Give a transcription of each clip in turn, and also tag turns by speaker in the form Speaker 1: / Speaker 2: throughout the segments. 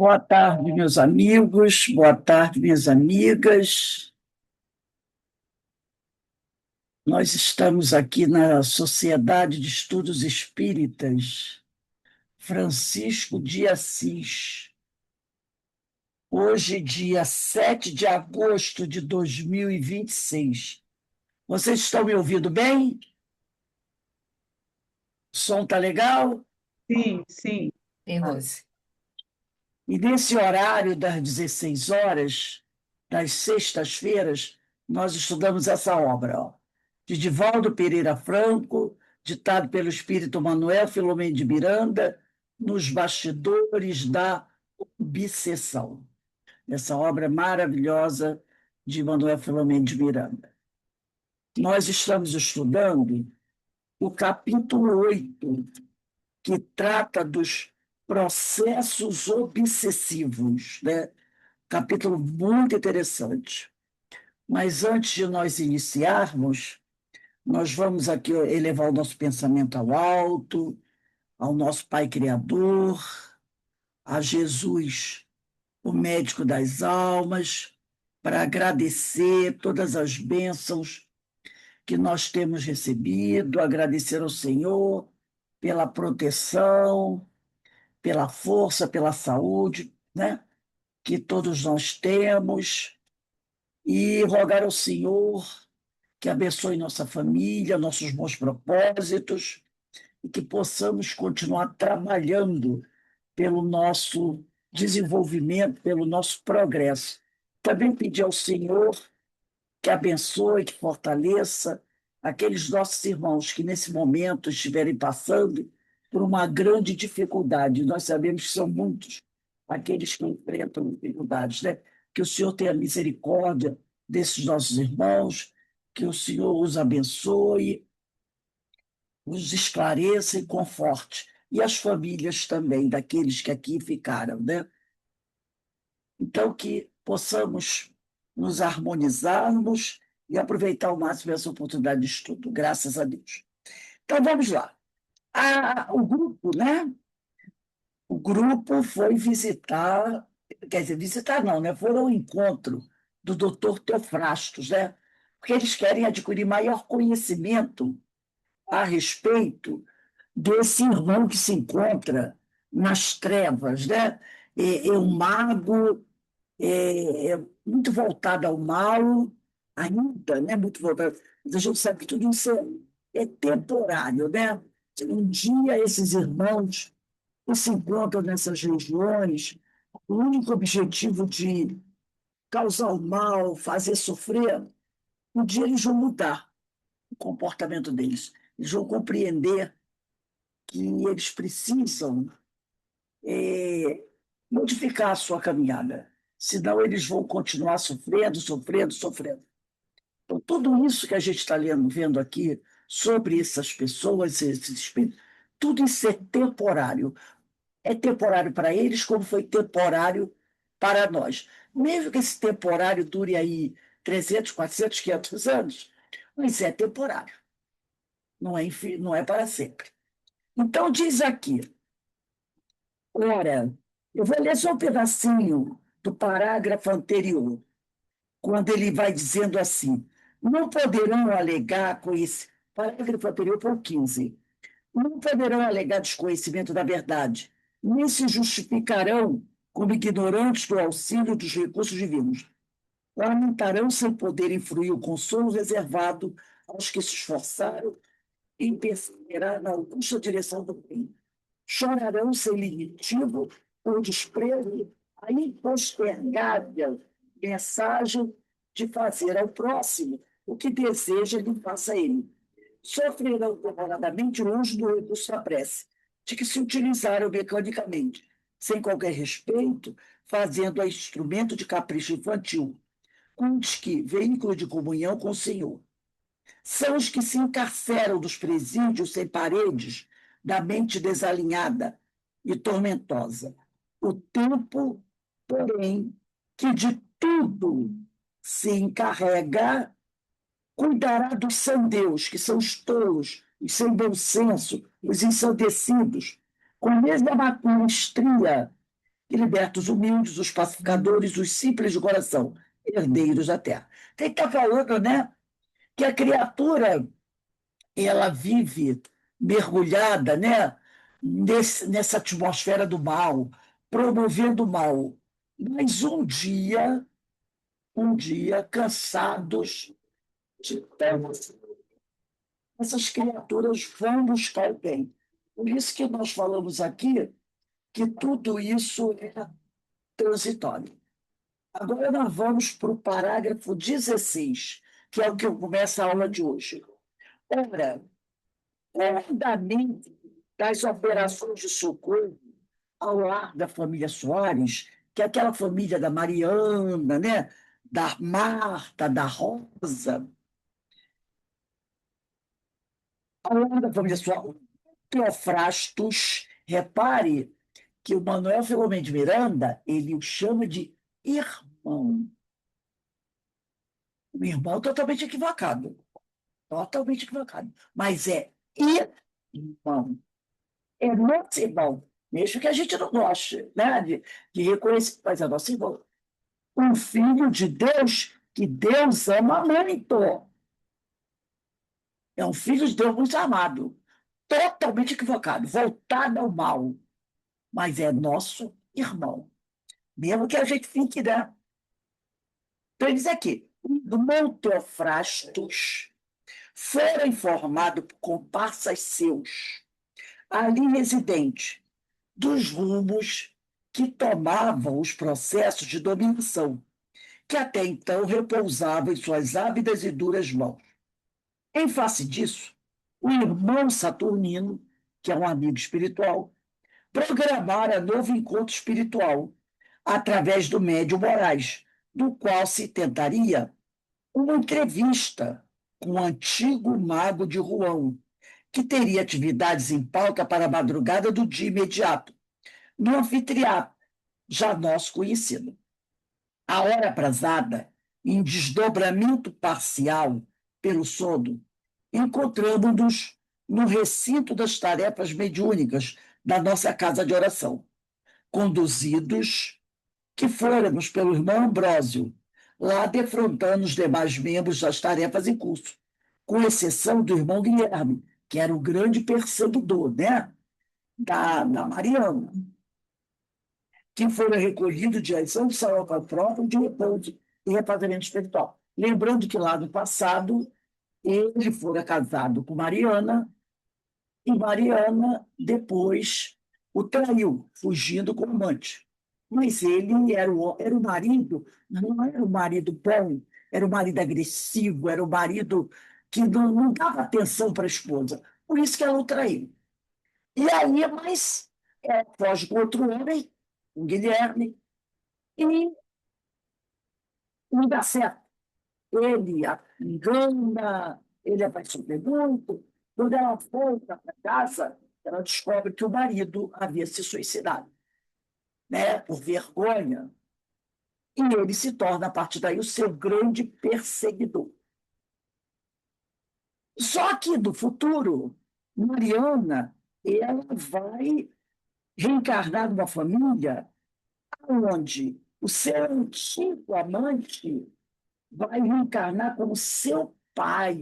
Speaker 1: Boa tarde, meus amigos, boa tarde, minhas amigas. Nós estamos aqui na Sociedade de Estudos Espíritas Francisco de Assis. Hoje, dia 7 de agosto de 2026. Vocês estão me ouvindo bem? O som está legal?
Speaker 2: Sim, sim.
Speaker 3: Tem, Rose.
Speaker 1: E nesse horário das 16 horas, das sextas-feiras, nós estudamos essa obra, ó, de Divaldo Pereira Franco, ditado pelo espírito Manuel Filomeno de Miranda, Nos Bastidores da Obsessão. Essa obra maravilhosa de Manuel Filomeno de Miranda. Nós estamos estudando o capítulo 8, que trata dos processos obsessivos, né? Capítulo muito interessante. Mas antes de nós iniciarmos, nós vamos aqui elevar o nosso pensamento ao alto, ao nosso Pai Criador, a Jesus, o médico das almas, para agradecer todas as bênçãos que nós temos recebido, agradecer ao Senhor pela proteção, pela força, pela saúde, né, que todos nós temos, e rogar ao Senhor que abençoe nossa família, nossos bons propósitos, e que possamos continuar trabalhando pelo nosso desenvolvimento, pelo nosso progresso. Também pedir ao Senhor que abençoe, que fortaleça aqueles nossos irmãos que nesse momento estiverem passando por uma grande dificuldade. Nós sabemos que são muitos aqueles que enfrentam dificuldades, né? Que o Senhor tenha misericórdia desses nossos irmãos, que o Senhor os abençoe, os esclareça e conforte. E as famílias também, daqueles que aqui ficaram, né? Então, que possamos nos harmonizarmos e aproveitar ao máximo essa oportunidade de estudo, graças a Deus. Então, vamos lá. O grupo, né? O grupo foi visitar, quer dizer, visitar não, né? Foram ao encontro do doutor Teofrastos, né? Porque eles querem adquirir maior conhecimento a respeito desse irmão que se encontra nas trevas, né? É um mago, é muito voltado ao mal, ainda, né? Muito voltado. Mas a gente sabe que tudo isso é temporário, né? Um dia esses irmãos que se encontram nessas regiões, o único objetivo de causar o mal, fazer sofrer, um dia eles vão mudar o comportamento deles. Eles vão compreender que eles precisam modificar a sua caminhada, senão eles vão continuar sofrendo, sofrendo, sofrendo. Então, tudo isso que a gente está vendo aqui sobre essas pessoas, esses espíritos, tudo isso é temporário. É temporário para eles, como foi temporário para nós. Mesmo que esse temporário dure aí 300, 400, 500 anos, mas é temporário, não é para sempre. Então, diz aqui, ora, eu vou ler só um pedacinho do parágrafo anterior, quando ele vai dizendo assim: não poderão alegar conhecimento. Parágrafo anterior foi o 15. Não poderão alegar desconhecimento da verdade, nem se justificarão como ignorantes do auxílio dos recursos divinos. Lamentarão sem poder influir o consolo reservado aos que se esforçaram em perseverar na augusta direção do bem. Chorarão sem limitivo ou desprezo a impostergável mensagem de fazer ao próximo o que deseja que faça a ele. Sofrerão demoradamente longe do recurso da prece, de que se utilizaram mecanicamente, sem qualquer respeito, fazendo-a instrumento de capricho infantil, com os que, veículo de comunhão com o Senhor. São os que se encarceram dos presídios sem paredes, da mente desalinhada e tormentosa. O tempo, porém, que de tudo se encarrega, cuidará dos sandeus, que são os tolos, os sem bom senso, os ensandecidos, com a mesma maestria que liberta os humildes, os pacificadores, os simples de coração, herdeiros da terra. Tem que estar falando, né, que a criatura ela vive mergulhada, né, nessa atmosfera do mal, promovendo o mal. Mas um dia, cansados de tanto, essas criaturas vão buscar o bem. Por isso que nós falamos aqui que tudo isso é transitório. Agora nós vamos para o parágrafo 16, que é o que começa a aula de hoje. Ora, o andamento das operações de socorro ao lar da família Soares, que é aquela família da Mariana, né? Da Marta, da Rosa, ao lar da família Soares, Teofrastos, repare que o Manuel Filomeno de Miranda, ele o chama de irmão. Um irmão totalmente equivocado. Totalmente equivocado. Mas é irmão. É nosso irmão. Mesmo que a gente não goste, né, de reconhecer, mas é nosso irmão. Um filho de Deus que Deus ama muito. É um filho de Deus muito amado. Totalmente equivocado, voltado ao mal. Mas é nosso irmão. Mesmo que a gente fique, né? Então, ele diz aqui: do Monteofrastos fora informado por comparsas seus, ali residente, dos rumos que tomavam os processos de dominação, que até então repousavam em suas ávidas e duras mãos. Em face disso, o irmão Saturnino, que é um amigo espiritual, programara novo encontro espiritual através do médium Moraes, do qual se tentaria uma entrevista com o antigo mago de Rouen, que teria atividades em pauta para a madrugada do dia imediato, no anfiteatro, já nosso conhecido. A hora aprazada, em desdobramento parcial pelo sono, encontramos-nos no recinto das tarefas mediúnicas da nossa casa de oração, conduzidos que fôramos pelo irmão Ambrósio, lá defrontando os demais membros das tarefas em curso, com exceção do irmão Guilherme, que era o grande perseguidor, né, da Mariana, que foram recolhidos de ação de Saúl para a prova de repouso e repatriamento espiritual. Lembrando que lá no passado ele fora casado com Mariana e Mariana depois o traiu, fugindo com o amante. Mas ele era o marido, não era o marido bom, era o marido agressivo, era o marido que não dava atenção para a esposa. Por isso que ela o traiu. E aí, mas foge com outro homem, o Guilherme, e não dá certo. Ele a engana, ele vai sofrer muito. Quando ela volta para casa, ela descobre que o marido havia se suicidado, né, por vergonha. E ele se torna, a partir daí, o seu grande perseguidor. Só que, no futuro, Mariana ela vai reencarnar numa família onde o seu antigo amante vai reencarnar como seu pai,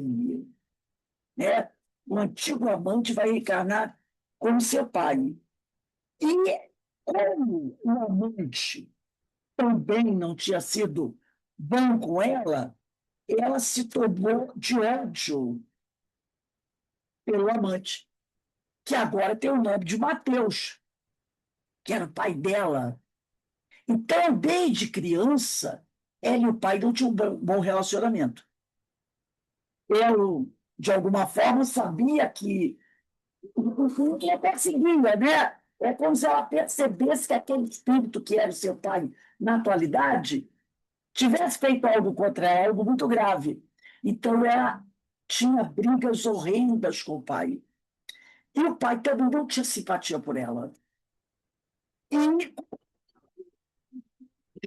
Speaker 1: né? O antigo amante vai reencarnar como seu pai. E como o amante também não tinha sido bom com ela se tomou de ódio pelo amante, que agora tem o nome de Mateus, que era o pai dela. Então, desde criança, ela e o pai não tinham um bom relacionamento. Eu, de alguma forma, sabia que ia perseguia, né? É como se ela percebesse que aquele espírito que era o seu pai na atualidade tivesse feito algo contra ela, algo muito grave. Então, ela tinha brigas horrendas com o pai. E o pai também não tinha simpatia por ela. E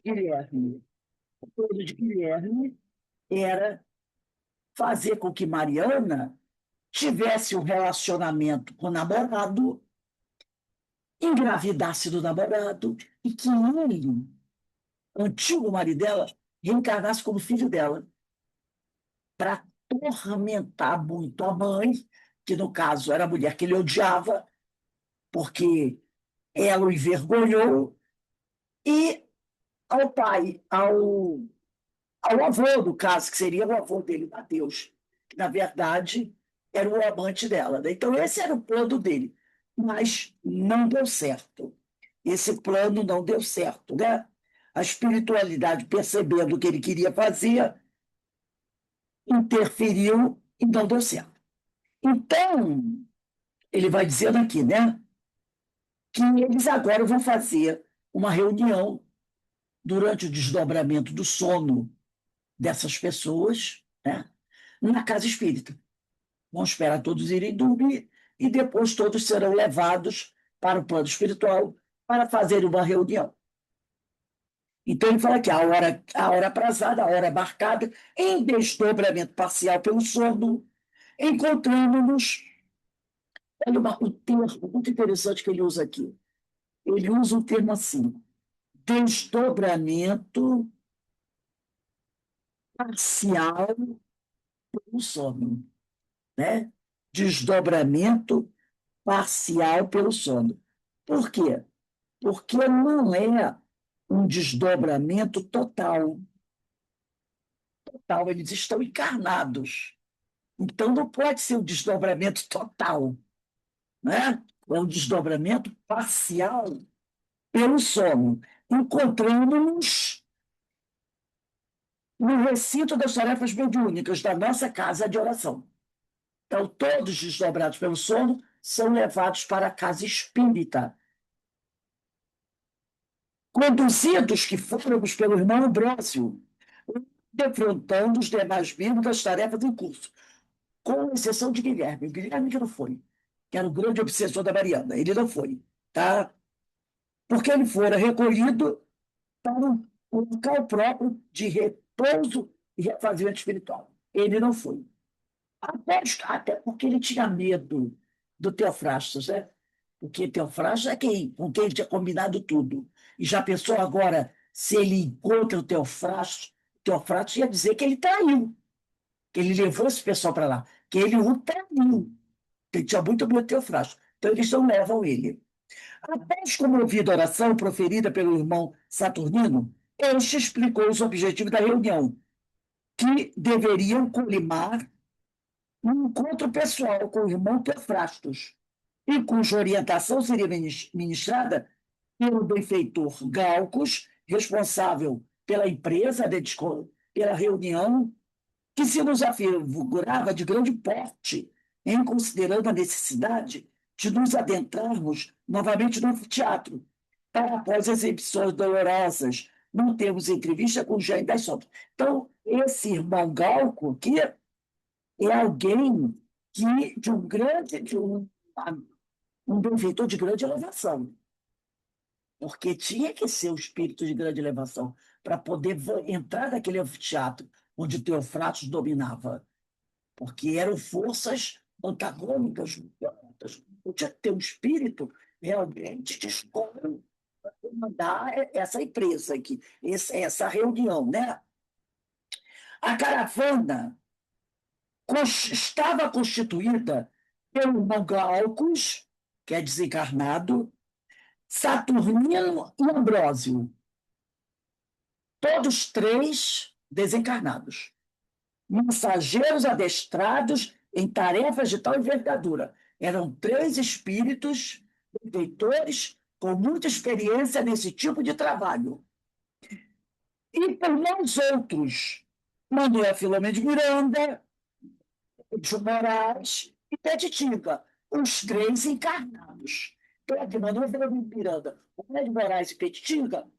Speaker 1: Guilherme, o plano de Guilherme era fazer com que Mariana tivesse um relacionamento com o namorado engravidasse do namorado e que ele, o antigo marido dela, reencarnasse como filho dela, para tormentar muito a mãe, que no caso era a mulher que ele odiava, porque ela o envergonhou, e ao pai, ao avô, do caso, que seria o avô dele, Mateus, que na verdade era o amante dela, né? Então, esse era o plano dele, mas não deu certo. Esse plano não deu certo, né? A espiritualidade, percebendo o que ele queria fazer, interferiu e não deu certo. Então, ele vai dizendo aqui, né, que eles agora vão fazer uma reunião durante o desdobramento do sono dessas pessoas, né, na casa espírita. Vão esperar todos irem dormir e depois todos serão levados para o plano espiritual para fazer uma reunião. Então ele fala que a hora aprazada, a hora marcada, em desdobramento parcial pelo sono, encontramos. Olha um termo muito interessante que ele usa aqui. Ele usa um termo assim: desdobramento parcial pelo sono, né? Desdobramento parcial pelo sono. Por quê? Porque não é um desdobramento total. Total, eles estão encarnados. Então não pode ser um desdobramento total, né? É um desdobramento parcial pelo sono. Encontramos-nos no recinto das tarefas mediúnicas da nossa casa de oração. Então, todos desdobrados pelo sono são levados para a casa espírita, conduzidos que fomos pelo irmão Ambrósio, defrontando os demais membros das tarefas em curso, com exceção de Guilherme. O Guilherme que não foi, que era o grande obsessor da Mariana. Ele não foi, tá? Porque ele fora recolhido para um local próprio de repouso e refazimento espiritual. Ele não foi. Até porque ele tinha medo do Teofrastos, né? Porque Teofrastos é quem, com quem ele tinha combinado tudo. E já pensou agora, se ele encontra o Teofrastos ia dizer que ele traiu, que ele levou esse pessoal para lá, que ele o traiu. Ele tinha muito medo do Teofrastos. Então eles não levam ele. Após comovida a oração proferida pelo irmão Saturnino, este explicou os objetivos da reunião, que deveriam colimar um encontro pessoal com o irmão Teofrastos, e cuja orientação seria ministrada pelo benfeitor Galcos, responsável pela empresa, pela reunião, que se nos afigurava de grande porte, em considerando a necessidade de nos adentrarmos novamente no anfiteatro, para, após exibições dolorosas, não termos entrevista com o Jair das Sombras. Então, esse irmão Galco aqui é alguém que, um benfeitor de grande elevação, porque tinha que ser o espírito de grande elevação para poder entrar naquele anfiteatro onde Teofratos dominava, porque eram forças antagônicas, violentas. Eu tinha que ter um espírito realmente de escolha para comandar essa empresa aqui, essa reunião, né? A caravana estava constituída pelo irmão Glaucus, que é desencarnado, Saturnino e Ambrósio, todos três desencarnados, mensageiros adestrados em tarefas de tal envergadura. Eram três espíritos, benfeitores, com muita experiência nesse tipo de trabalho. E por nós outros, Manuel Filomeno de Miranda, Edson Moraes e Petitinga, os três encarnados. Então, aqui, Manuel Filomeno de Miranda, o Edson Moraes e Petitinga,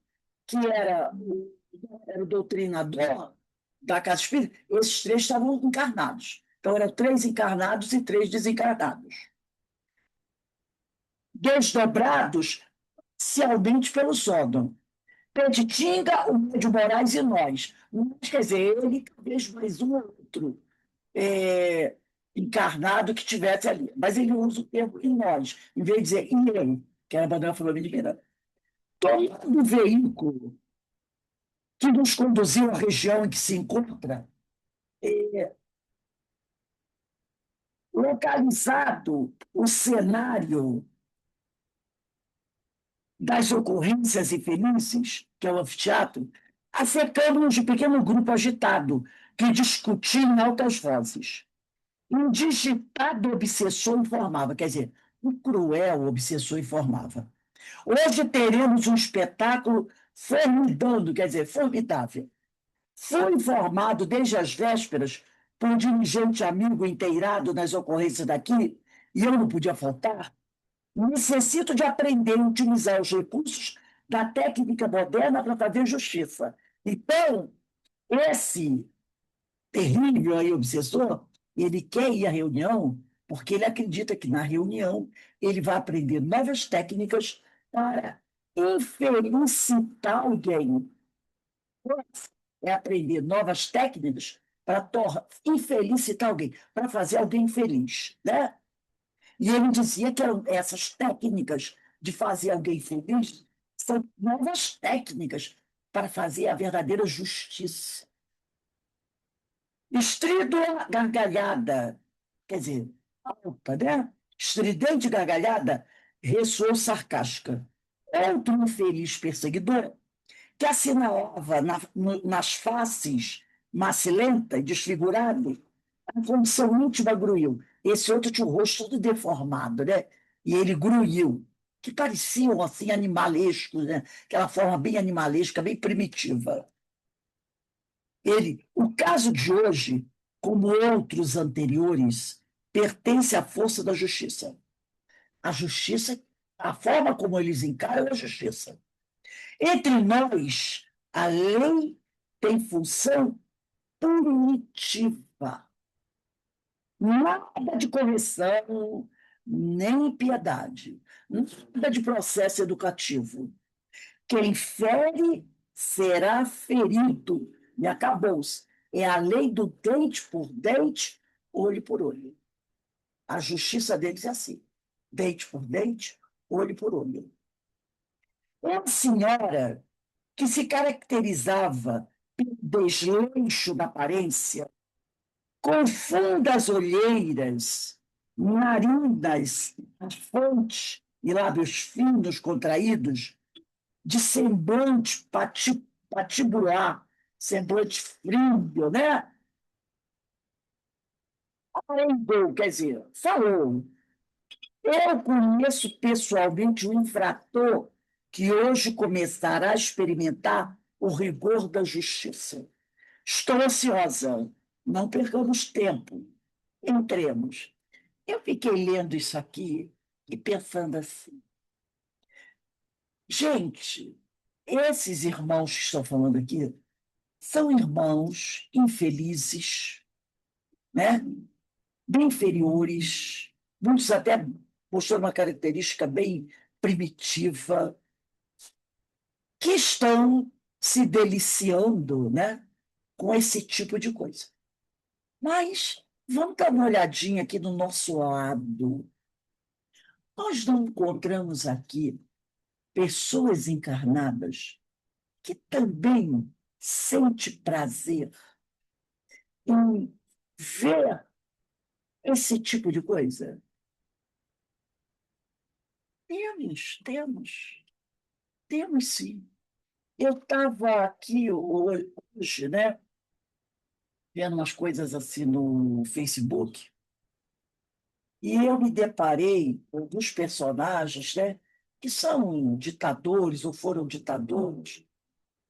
Speaker 1: que era o doutrinador da Casa Espírita, esses três estavam encarnados. Então, eram três encarnados e três desencarnados. Desdobrados parcialmente pelo sono. Petitinga, o Médio Moraes e nós. Mas, quer dizer, ele talvez mais um ou outro encarnado que tivesse ali. Mas ele usa o termo em nós, em vez de dizer em eu. que era Manuel Filomeno de Miranda. Todo o veículo que nos conduziu à região em que se encontra, localizado o cenário das ocorrências infelizes, que é o anfiteatro, afetando-nos de pequeno grupo agitado, que discutia em altas vozes. Um digitado obsessor informava, quer dizer, um cruel obsessor informava. Hoje teremos um espetáculo formidando, quer dizer, formidável. Fui informado desde as vésperas por um dirigente amigo inteirado nas ocorrências daqui, e eu não podia faltar. Necessito de aprender a utilizar os recursos da técnica moderna para fazer justiça. Então, esse terrível aí, obsessor, ele quer ir à reunião porque ele acredita que na reunião ele vai aprender novas técnicas para infelicitar alguém. É aprender novas técnicas para infelicitar alguém, para fazer alguém feliz, né? E ele dizia que essas técnicas de fazer alguém feliz são novas técnicas para fazer a verdadeira justiça. Estrídula gargalhada, quer dizer, alta, né? Estridente gargalhada ressoou sarcástica. Outro infeliz perseguidor que assinalava nas faces macilenta e desfigurado a condição íntima gruiu. Esse outro tinha o rosto todo deformado, né? E ele gruiu, que pareciam assim animalescos, né? Aquela forma bem animalesca, bem primitiva. O caso de hoje, como outros anteriores, pertence à força da justiça. A justiça, a forma como eles encaram a justiça. Entre nós, a lei tem função punitiva. Nada de correção, nem piedade. Nada de processo educativo. Quem fere será ferido. E acabou-se. É a lei do dente por dente, olho por olho. A justiça deles é assim: dente por dente, olho por olho. Uma senhora que se caracterizava pelo desleixo da aparência, com fundas olheiras, narinas, fontes e lábios finos contraídos, de semblante patibular, semblante frio, né? Alegou, quer dizer, falou. Eu conheço pessoalmente um infrator que hoje começará a experimentar o rigor da justiça. Estou ansiosa, não percamos tempo, entremos. Eu fiquei lendo isso aqui e pensando assim, gente, esses irmãos que estão falando aqui são irmãos infelizes, né? Bem inferiores, muitos até mostrando uma característica bem primitiva, que estão se deliciando, né, com esse tipo de coisa. Mas vamos dar uma olhadinha aqui do nosso lado. Nós não encontramos aqui pessoas encarnadas que também sente prazer em ver esse tipo de coisa? Temos sim. Eu estava aqui hoje, né, vendo umas coisas assim no Facebook, e eu me deparei com alguns personagens, né, que são ditadores ou foram ditadores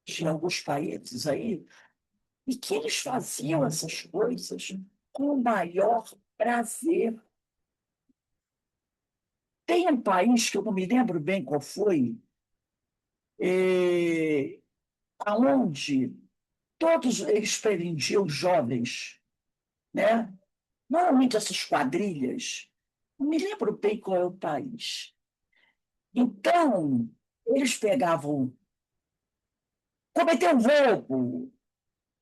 Speaker 1: de alguns países aí, e que eles faziam essas coisas com o maior prazer. Tem um país que eu não me lembro bem qual foi, aonde todos eles prendiam jovens, né? Normalmente essas quadrilhas, não me lembro bem qual é o país. Então, eles pegavam, cometeram roubo,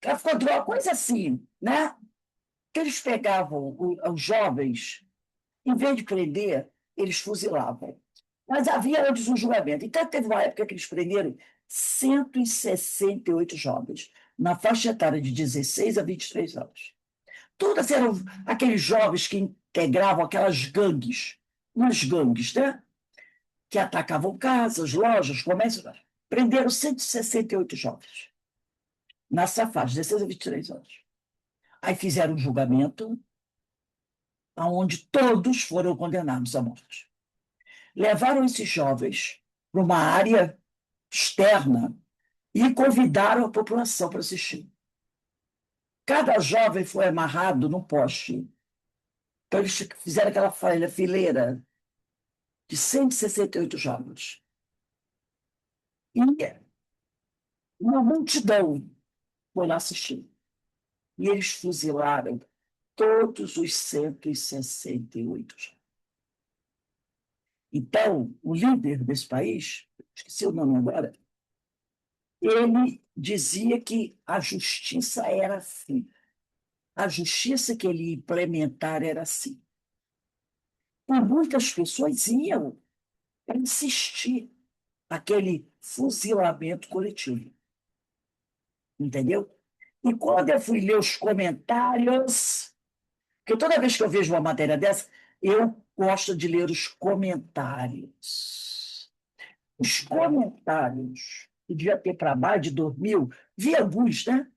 Speaker 1: tráfico de droga, coisa assim, né? Que eles pegavam os jovens, em vez de prender, eles fuzilavam. Mas havia antes um julgamento. Então, teve uma época que eles prenderam 168 jovens, na faixa etária de 16 a 23 anos. Todas eram aqueles jovens que integravam aquelas gangues, umas gangues, né? Que atacavam casas, lojas, comércios. Prenderam 168 jovens, nessa faixa, 16 a 23 anos. Aí fizeram um julgamento, onde todos foram condenados à morte. Levaram esses jovens para uma área externa e convidaram a população para assistir. Cada jovem foi amarrado num poste. Então, eles fizeram aquela fileira de 168 jovens. E uma multidão foi lá assistir. E eles fuzilaram todos os 168 jovens. Então, o líder desse país, esqueci o nome agora, ele dizia que a justiça era assim. A justiça que ele ia implementar era assim. E muitas pessoas iam para insistir aquele fuzilamento coletivo. Entendeu? E quando eu fui ler os comentários, porque toda vez que eu vejo uma matéria dessa, eu gosto de ler os comentários. Os comentários, que devia ter para mais de 2.000, vi alguns, né?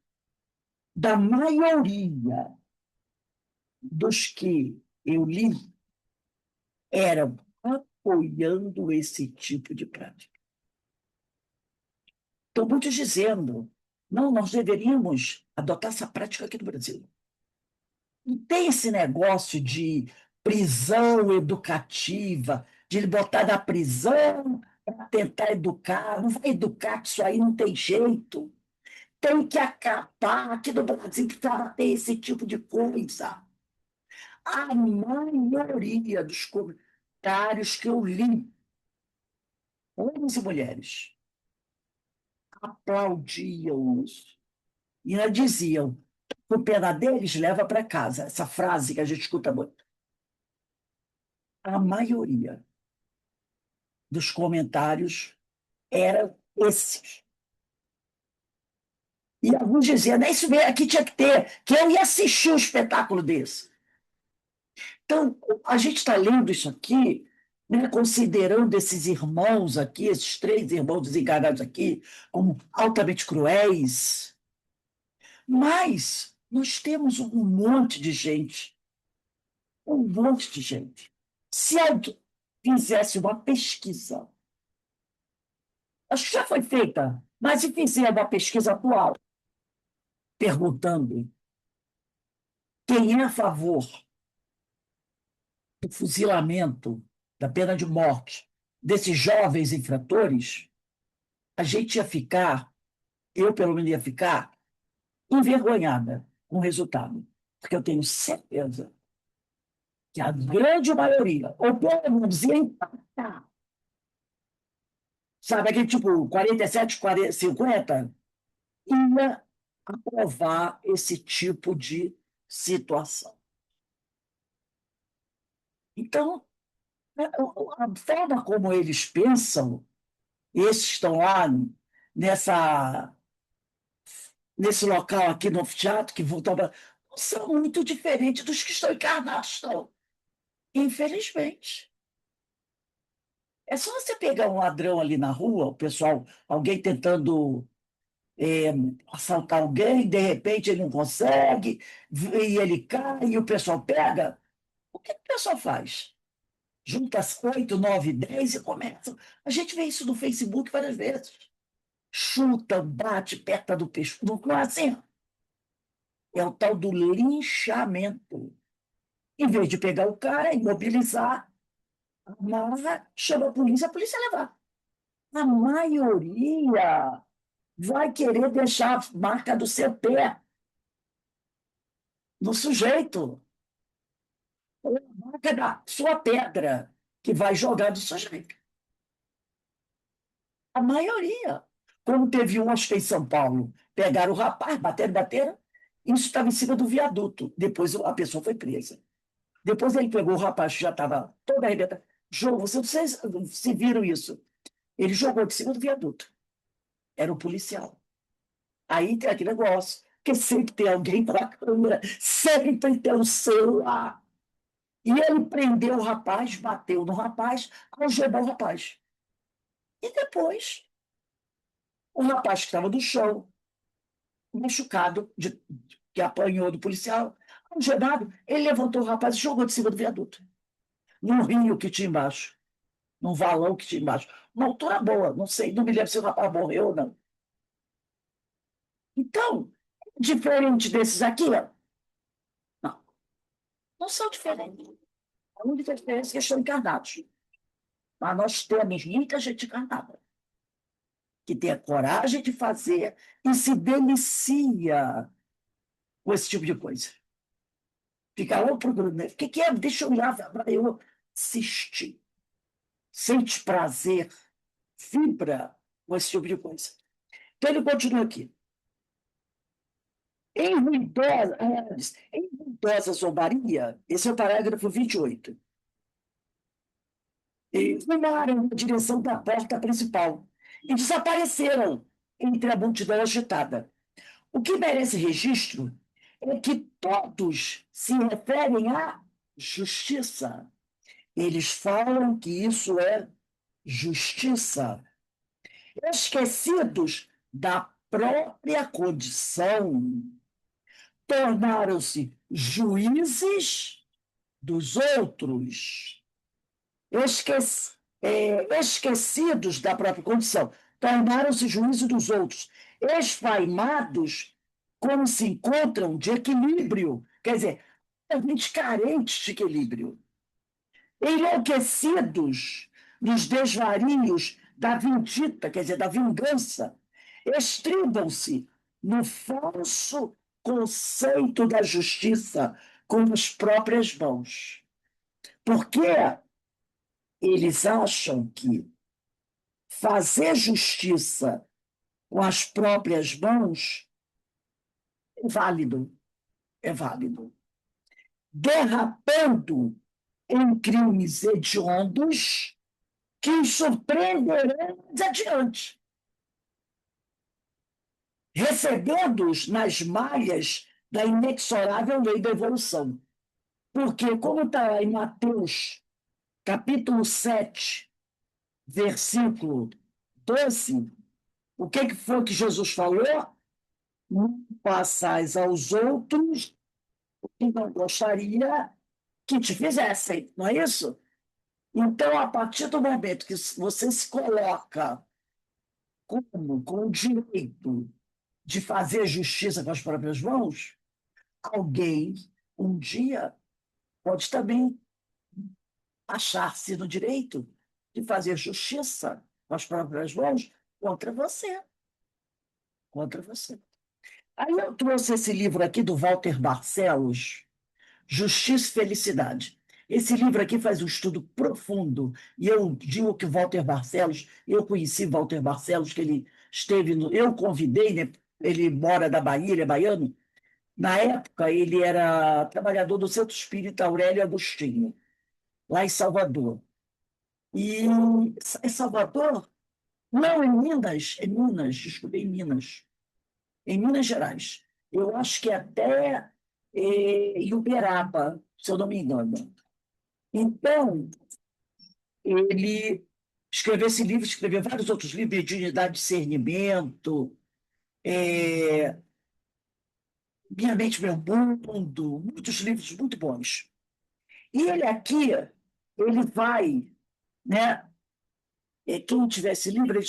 Speaker 1: Da maioria dos que eu li eram apoiando esse tipo de prática. Estão muitos dizendo, não, nós deveríamos adotar essa prática aqui no Brasil. Não tem esse negócio de prisão educativa, de ele botar na prisão para tentar educar. Não vai educar, que isso aí não tem jeito. Tem que acabar. Aqui no Brasil precisava ter esse tipo de coisa. A maioria dos comentários que eu li, homens e mulheres, aplaudiam isso. E ainda diziam, com pena deles, leva para casa. Essa frase que a gente escuta muito. A maioria dos comentários eram esses. E alguns diziam, "Não, isso aqui tinha que ter, que eu ia assistir um espetáculo desse." Então, a gente está lendo isso aqui, né, considerando esses irmãos aqui, esses 3 irmãos desencarnados aqui, como altamente cruéis, mas nós temos um monte de gente. Se alguém fizesse uma pesquisa, acho que já foi feita, mas se fizer uma pesquisa atual, perguntando quem é a favor do fuzilamento, da pena de morte desses jovens infratores, a gente ia ficar, eu pelo menos ia ficar, envergonhada com o resultado. Porque eu tenho certeza que a grande maioria, ou pelo menos ia empatar, sabe, aquele tipo 47, 40, 50, ia aprovar esse tipo de situação. Então, a forma como eles pensam, esses que estão lá nessa, nesse local aqui no anfiteatro, que vão tomar, são muito diferentes dos que estão encarnados. Estão. Infelizmente. É só você pegar um ladrão ali na rua, o pessoal, alguém tentando é, assaltar alguém, de repente ele não consegue, e ele cai, e o pessoal pega. O que o pessoal faz? Junta as 8, 9, 10 e começa. A gente vê isso no Facebook várias vezes. Chuta, bate, aperta do pescoço. Não é assim? É o tal do linchamento. Em vez de pegar o cara, imobilizar, amarra, chama a polícia levar. A maioria vai querer deixar a marca do seu pé no sujeito, ou a marca da sua pedra, que vai jogar do sujeito. A maioria. Como teve um, acho que em São Paulo, pegaram o rapaz, bateram, isso estava em cima do viaduto. Depois a pessoa foi presa. Depois ele pegou o rapaz que já estava todo arrebentado. Você não sei se viram isso. Ele jogou de cima do viaduto. Era um policial. Aí tem aquele negócio, que sempre tem alguém com a câmera, sempre tem um celular. E ele prendeu o rapaz, bateu no rapaz, algemou o rapaz. E depois, o rapaz que estava no chão, machucado, que apanhou do policial, algemado, ele levantou o rapaz e jogou de cima do viaduto. Num rio que tinha embaixo, num valão que tinha embaixo. Uma altura boa, não sei, não me lembro se o rapaz morreu ou não. Então, diferente desses aqui, ó, não, não são diferentes. A única diferença é que eles estão encarnados. Mas nós temos muita gente encarnada que tem a coragem de fazer e se delicia com esse tipo de coisa. Fica lá procurando, o que é? Deixa eu olhar para eu assistir. Sente prazer, vibra com esse tipo de coisa. Então ele continua aqui. Em ruidosa zombaria, esse é o parágrafo 28. E rumaram na direção da porta principal e desapareceram entre a multidão agitada. O que merece registro é que todos se referem à justiça. Eles falam que isso é justiça, esquecidos da própria condição, tornaram-se juízes dos outros, esquecidos da própria condição, tornaram-se juízes dos outros, esfaimados como se encontram de equilíbrio, quer dizer, realmente carentes de equilíbrio, enlouquecidos nos desvarios da vindita, quer dizer, da vingança, estribam-se no falso conceito da justiça com as próprias mãos. Porque eles acham que fazer justiça com as próprias mãos é válido, é válido. Derrapando em crimes hediondos que os surpreenderão mais adiante, recebendo-os nas malhas da inexorável lei da evolução. Porque, como está lá em Mateus, capítulo 7, versículo 12, o que foi que Jesus falou? Não passais aos outros o que não gostaria que te fizessem, não é isso? Então, a partir do momento que você se coloca com o direito de fazer justiça com as próprias mãos, alguém, um dia, pode também achar-se no direito de fazer justiça com as próprias mãos contra você. Contra você. Aí eu trouxe esse livro aqui do Walter Barcelos, Justiça e Felicidade. Esse livro aqui faz um estudo profundo, e eu digo que Walter Barcelos, eu conheci Walter Barcelos, que ele esteve no. Eu convidei, né? Ele mora da Bahia, ele é baiano. Na época, ele era trabalhador do Centro Espírita Aurélio Agostinho, lá em Salvador. E em Salvador, não, em Minas, desculpe, em Minas Gerais. Eu acho que até em Uberaba, se eu não me engano. Então, ele escreveu esse livro, escreveu vários outros livros, Mediunidade e Discernimento, é, Minha Mente, Meu Mundo, muitos livros muito bons. E ele aqui, ele vai, né? Quem tiver esse livro,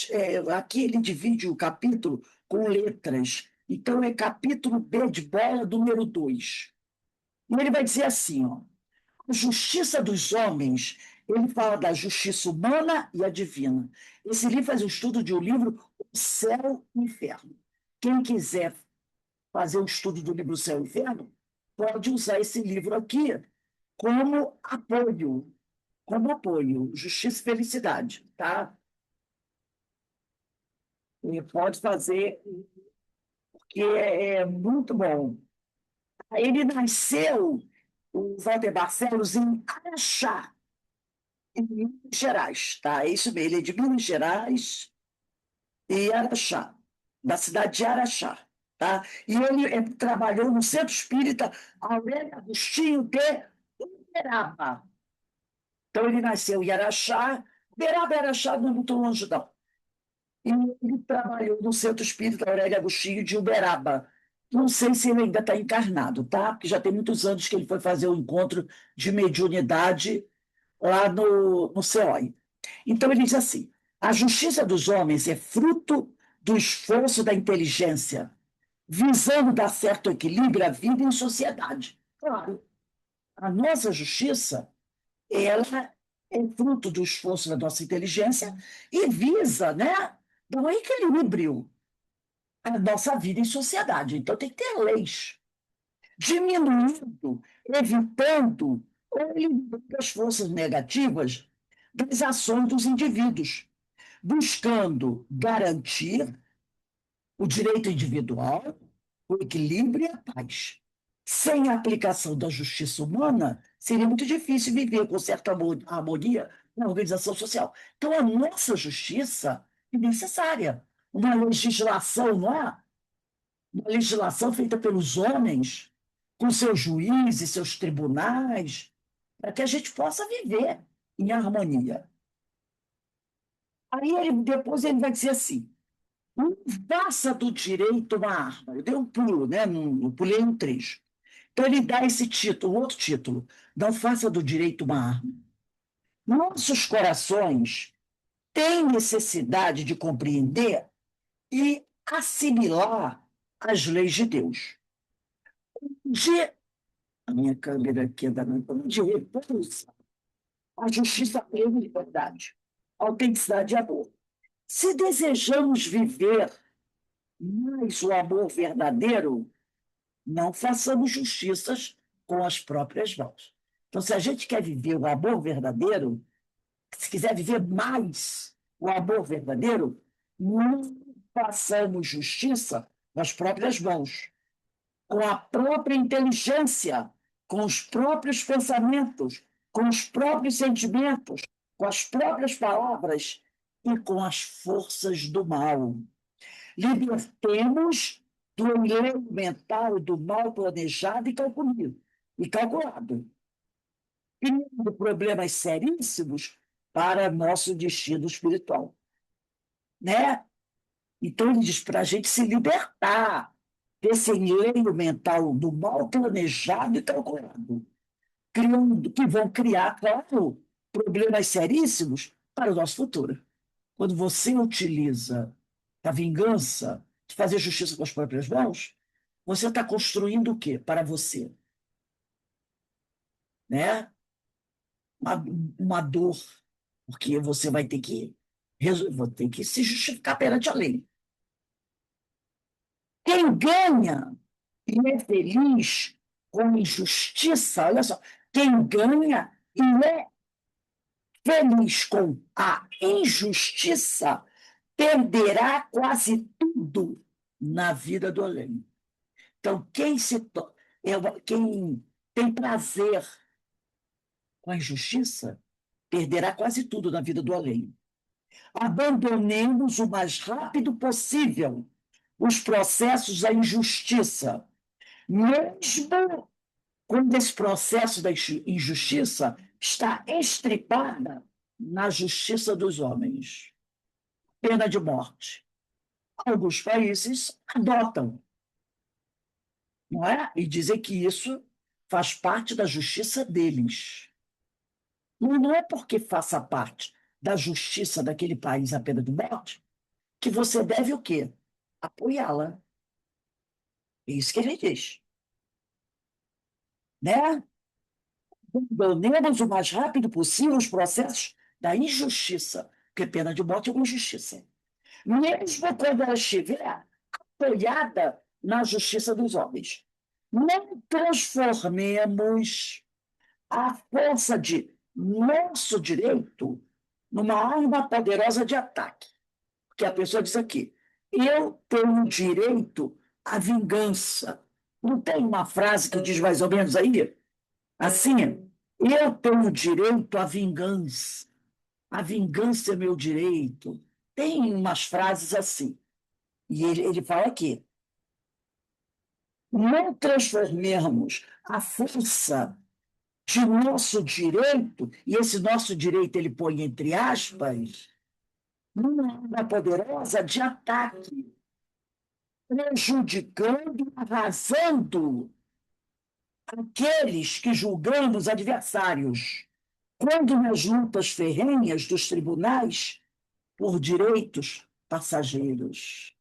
Speaker 1: aqui ele divide o capítulo com letras. Então, é capítulo B de bola, número 2. E ele vai dizer assim, ó, a justiça dos homens, ele fala da justiça humana e a divina. Esse livro faz um estudo de um livro, O Céu e o Inferno. Quem quiser fazer um estudo do livro O Céu e o Inferno, pode usar esse livro aqui como apoio, Justiça e Felicidade, tá? E pode fazer, porque é muito bom. Ele nasceu, o Walter Barcelos, em Araxá. em Minas Gerais, tá? É isso mesmo, ele é de Minas Gerais e Araxá, da cidade de Araxá, tá? E ele trabalhou no Centro Espírita Aurélio Agostinho de Uberaba. Então, ele nasceu em Araxá, Uberaba e Araxá não é muito longe, não. E ele trabalhou no Centro Espírita Aurélio Agostinho de Uberaba. Não sei se ele ainda está encarnado, tá? Porque já tem muitos anos que ele foi fazer o encontro de mediunidade lá no CEOI. Então, ele diz assim: a justiça dos homens é fruto do esforço da inteligência, visando dar certo equilíbrio à vida em sociedade. Claro, a nossa justiça, ela é fruto do esforço da nossa inteligência e visa, né, dar um equilíbrio à nossa vida em sociedade. Então, tem que ter leis, diminuindo, evitando ou eliminando as forças negativas das ações dos indivíduos, buscando garantir o direito individual, o equilíbrio e a paz. Sem a aplicação da justiça humana, seria muito difícil viver com certa harmonia na organização social. Então, a nossa justiça é necessária. Uma legislação, não é? Uma legislação feita pelos homens, com seus juízes, seus tribunais, para que a gente possa viver em harmonia. Aí depois ele vai dizer assim: não faça do direito uma arma. Eu dei um pulo, né? Eu pulei um trecho. Então ele dá esse título, outro título: não faça do direito uma arma. Nossos corações têm necessidade de compreender e assimilar as leis de Deus. De a minha câmera aqui da de repouso, a justiça, a liberdade, a autenticidade e amor. Se desejamos viver mais o amor verdadeiro, não façamos justiças com as próprias mãos. Então, se a gente quer viver o amor verdadeiro, se quiser viver mais o amor verdadeiro, não façamos justiça com as próprias mãos, com a própria inteligência, com os próprios pensamentos, com os próprios sentimentos, com as próprias palavras e com as forças do mal. Libertemos do enleio mental do mal planejado e calculado, criando problemas seríssimos para nosso destino espiritual. Né? Então, ele diz para a gente se libertar desse enleio mental do mal planejado e calculado, que vão criar, claro, problemas seríssimos para o nosso futuro. Quando você utiliza a vingança de fazer justiça com as próprias mãos, você está construindo o quê para você? Né? Uma dor, porque você vai ter que, ter que se justificar perante a lei. Quem ganha e é feliz com injustiça, olha só, quem ganha e é feliz com a injustiça perderá quase tudo na vida do além. Então, quem tem prazer com a injustiça perderá quase tudo na vida do além. Abandonemos o mais rápido possível os processos da injustiça, mesmo quando esse processo da injustiça está estripada na justiça dos homens. Pena de morte. Alguns países adotam, não é? E dizem que isso faz parte da justiça deles. Não é porque faça parte da justiça daquele país a pena de morte que você deve o quê? Apoiá-la. É isso que ele diz. Né? Abandonemos o mais rápido possível os processos da injustiça, porque pena de morte é uma injustiça. Mesmo quando ela estiver apoiada na justiça dos homens. Não transformemos a força de nosso direito numa arma poderosa de ataque. Porque a pessoa diz aqui: eu tenho direito à vingança. Não tem uma frase que diz mais ou menos aí? Assim, eu tenho direito à vingança. a vingança é meu direito. Tem umas frases assim. E ele fala aqui: não transformemos a força de nosso direito, e esse nosso direito ele põe entre aspas, numa arma poderosa de ataque, prejudicando, arrasando aqueles que julgamos adversários. Quando nas lutas ferrenhas dos tribunais por direitos passageiros.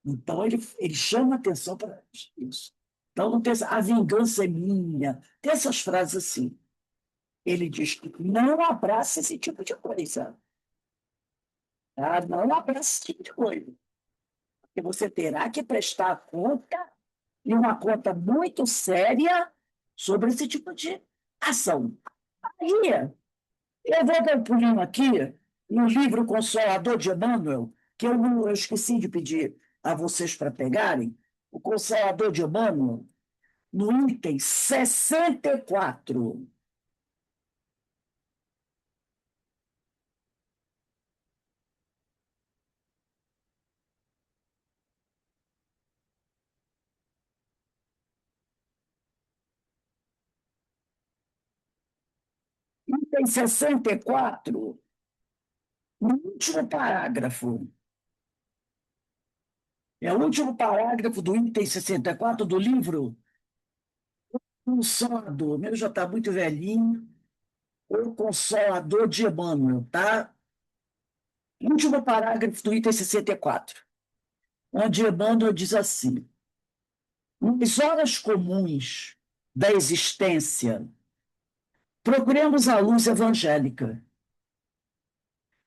Speaker 1: Então, ele chama atenção para isso. Então, não tem a vingança é minha. Tem essas frases assim. Ele diz que não abraça esse tipo de coisa. Tá? Não abraça esse tipo de coisa. Porque você terá que prestar conta, e uma conta muito séria, sobre esse tipo de ação. Aí, eu vou dar um pulinho aqui no livro Consolador de Emmanuel, que eu esqueci de pedir a vocês para pegarem, o Consolador de Emmanuel, no item 64. Item 64, no último parágrafo. É o último parágrafo do item 64 do livro Consolador. O meu já está muito velhinho. O Consolador de Emmanuel, tá? Último parágrafo do item 64, onde Emmanuel diz assim: nas horas comuns da existência, procuremos a luz evangélica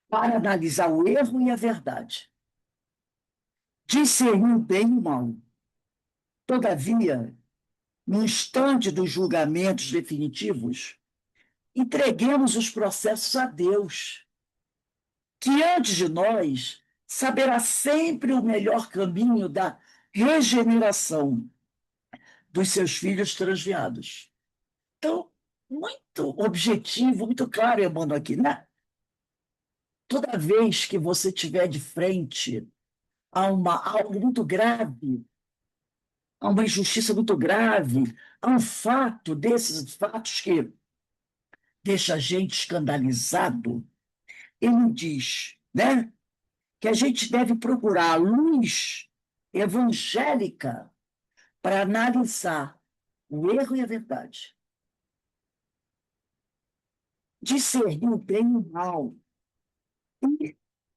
Speaker 1: para analisar o erro e a verdade, discernir o bem e o mal. Todavia, no instante dos julgamentos definitivos, entreguemos os processos a Deus, que antes de nós saberá sempre o melhor caminho da regeneração dos seus filhos transviados. Então, muito objetivo, muito claro, Emmanuel, aqui, né? Toda vez que você estiver de frente a algo muito grave, a uma injustiça muito grave, a um fato desses fatos que deixa a gente escandalizado, ele diz, né, que a gente deve procurar a luz evangélica para analisar o erro e a verdade, discernir o bem e o mal.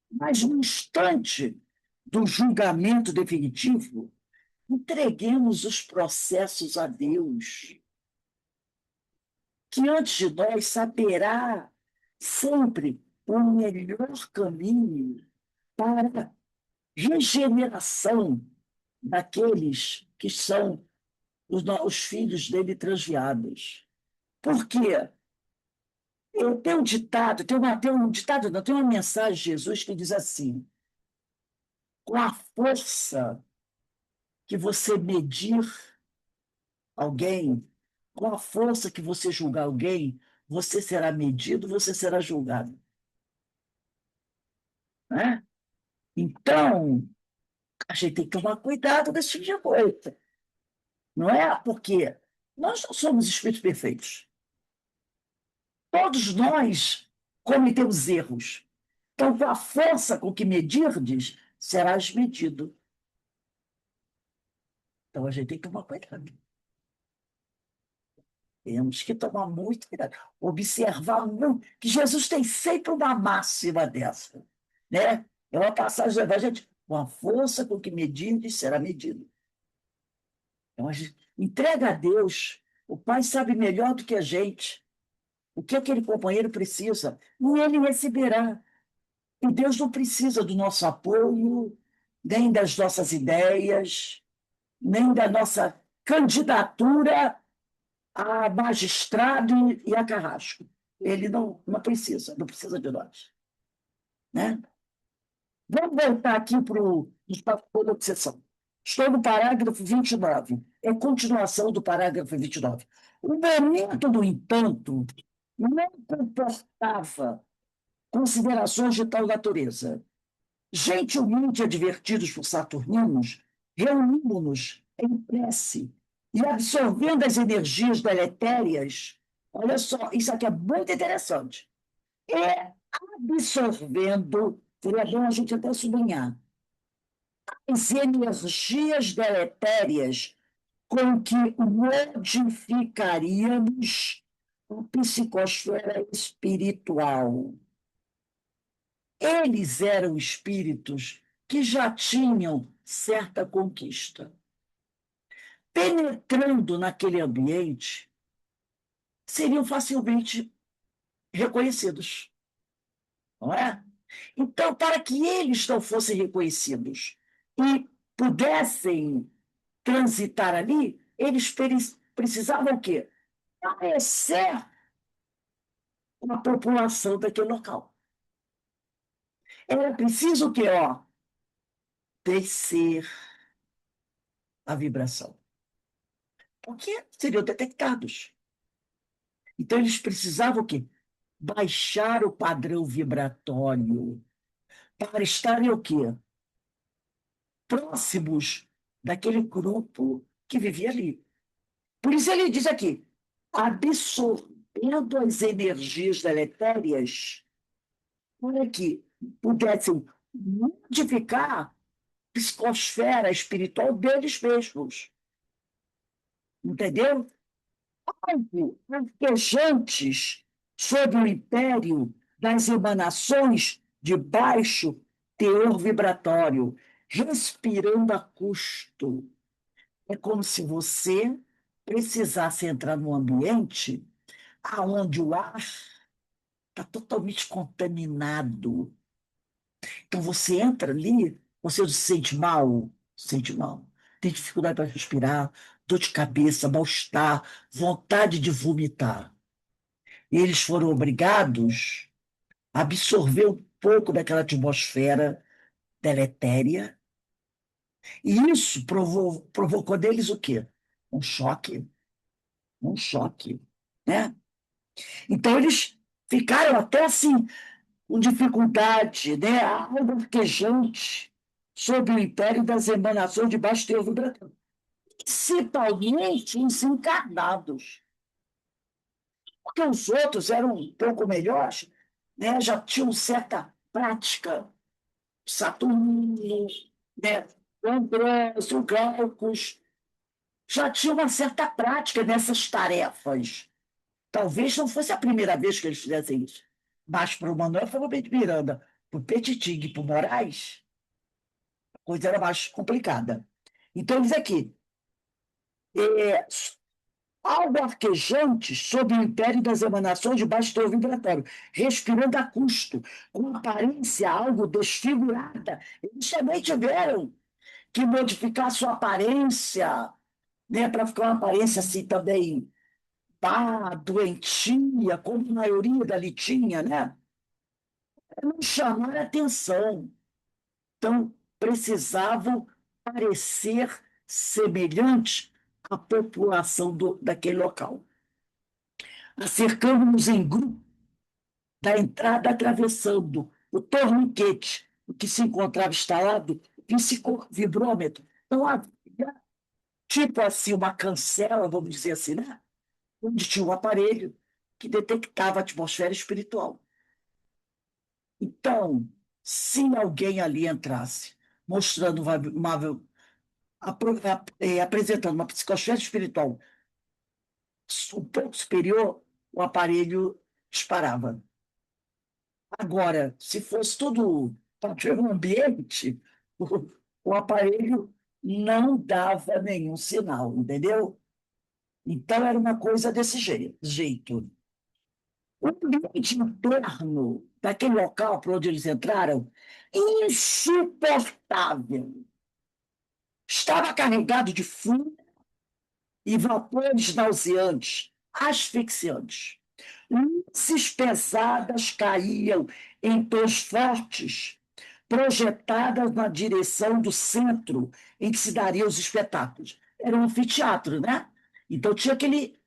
Speaker 1: Mas no instante do julgamento definitivo, entreguemos os processos a Deus, que antes de nós saberá sempre o melhor caminho para a regeneração daqueles que são os filhos dele transviados. Por quê? Tem um ditado, tem um ditado, não, tem uma mensagem de Jesus que diz assim: com a força que você medir alguém, com a força que você julgar alguém, você será medido, você será julgado. Né? Então, a gente tem que tomar cuidado com esse tipo de coisa. Não é porque nós não somos espíritos perfeitos. Todos nós cometemos erros. Então, com a força com que medirdes, serás medido. Então, a gente tem que tomar cuidado. Temos que tomar muito cuidado, observar muito, que Jesus tem sempre uma máxima dessa. Né? É uma passagem do Evangelho, com a força com que medirdes, será medido. Então, a gente entrega a Deus, o Pai sabe melhor do que a gente o que aquele companheiro precisa, e ele receberá. E Deus não precisa do nosso apoio, nem das nossas ideias, nem da nossa candidatura a magistrado e a carrasco. Ele não precisa, não precisa de nós. Né? Vamos voltar aqui para o Estatuto da Obsessão. Estou no parágrafo 29. É continuação do parágrafo 29. O momento, no entanto, não comportava considerações de tal natureza. Gentilmente advertidos por saturninos, reunimos-nos em prece e, absorvendo as energias deletérias, olha só, isso aqui é muito interessante, é absorvendo, seria bom a gente até sublinhar, as energias deletérias com que modificaríamos a psicosfera espiritual. Eles eram espíritos que já tinham certa conquista. Penetrando naquele ambiente, seriam facilmente reconhecidos, não é? Então, para que eles não fossem reconhecidos e pudessem transitar ali, eles precisavam o quê? Parecer com a população daquele local. Era preciso o quê? Ó, descer a vibração. Porque seriam detectados. Então, eles precisavam o quê? Baixar o padrão vibratório para estarem o quê? Próximos daquele grupo que vivia ali. Por isso ele diz aqui, absorvendo as energias deletérias para que pudessem modificar a psicosfera espiritual deles mesmos. Entendeu? Algo arquejantes sob o império das emanações de baixo teor vibratório, respirando a custo. É como se você precisasse entrar num ambiente onde o ar está totalmente contaminado. Então você entra ali, você se sente mal, tem dificuldade para respirar, dor de cabeça, mal-estar, vontade de vomitar. E eles foram obrigados a absorver um pouco daquela atmosfera deletéria, e isso provocou neles o quê? Um choque, um choque, né? Então eles ficaram até assim, com dificuldade, né? Algo arquejante sob o império das emanações de baixo teor vibratório, principalmente os encarnados, porque os outros eram um pouco melhores, né? Já tinham certa prática, Saturno, né? O Ambrósio, o Glaucus, já tinha uma certa prática nessas tarefas. Talvez não fosse a primeira vez que eles fizessem isso, mas para o Manuel Filomeno de Miranda, para o Petiting e para o Moraes, a coisa era mais complicada. Então, diz aqui, é, algo arquejante sob o império das emanações de baixo teor vibratório, respirando a custo, com aparência algo desfigurada. Eles também tiveram que modificar sua aparência, né, para ficar uma aparência assim também doentia, como a maioria dali tinha, né? Para não chamar a atenção. Então, precisavam parecer semelhantes à população daquele local. Acercamos-nos em grupo da entrada, atravessando o torniquete, o que se encontrava instalado, psicovibrômetro. Então, havia, tipo assim, uma cancela, vamos dizer assim, né? Onde tinha um aparelho que detectava a atmosfera espiritual. Então, se alguém ali entrasse mostrando apresentando uma psicosfera espiritual um pouco superior, o aparelho disparava. Agora, se fosse tudo padrão ambiente, o aparelho não dava nenhum sinal, entendeu? Então, era uma coisa desse jeito. O ambiente interno daquele local para onde eles entraram, insuportável. Estava carregado de fumo e vapores nauseantes, asfixiantes. Luzes pesadas caíam em tons fortes, projetadas na direção do centro em que se dariam os espetáculos. Era um anfiteatro, né? Então tinha aquele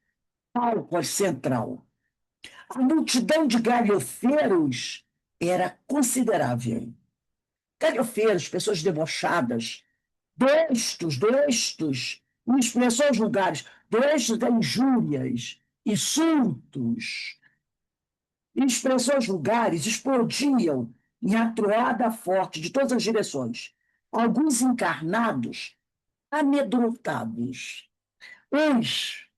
Speaker 1: palco central. A multidão de galhofeiros era considerável. Galhofeiros, pessoas debochadas, doestos, em expressões vulgares, doestos de injúrias, insultos, em expressões vulgares explodiam em atroada forte de todas as direções. Alguns encarnados, amedrontados, uns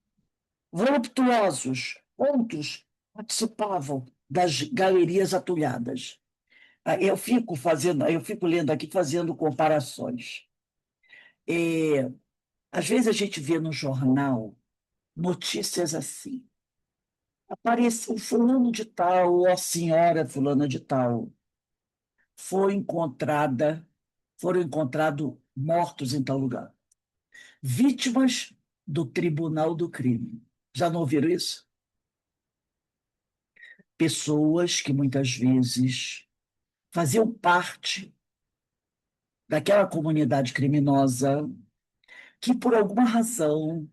Speaker 1: voluptuosos, outros participavam das galerias atulhadas. Eu fico lendo aqui, fazendo comparações. É, às vezes a gente vê no jornal notícias assim. Aparece o fulano de tal, ou a senhora fulana de tal, foi encontrada, foram encontrados mortos em tal lugar. Vítimas do Tribunal do Crime. Já não ouviram isso? Pessoas que muitas vezes faziam parte daquela comunidade criminosa que, por alguma razão,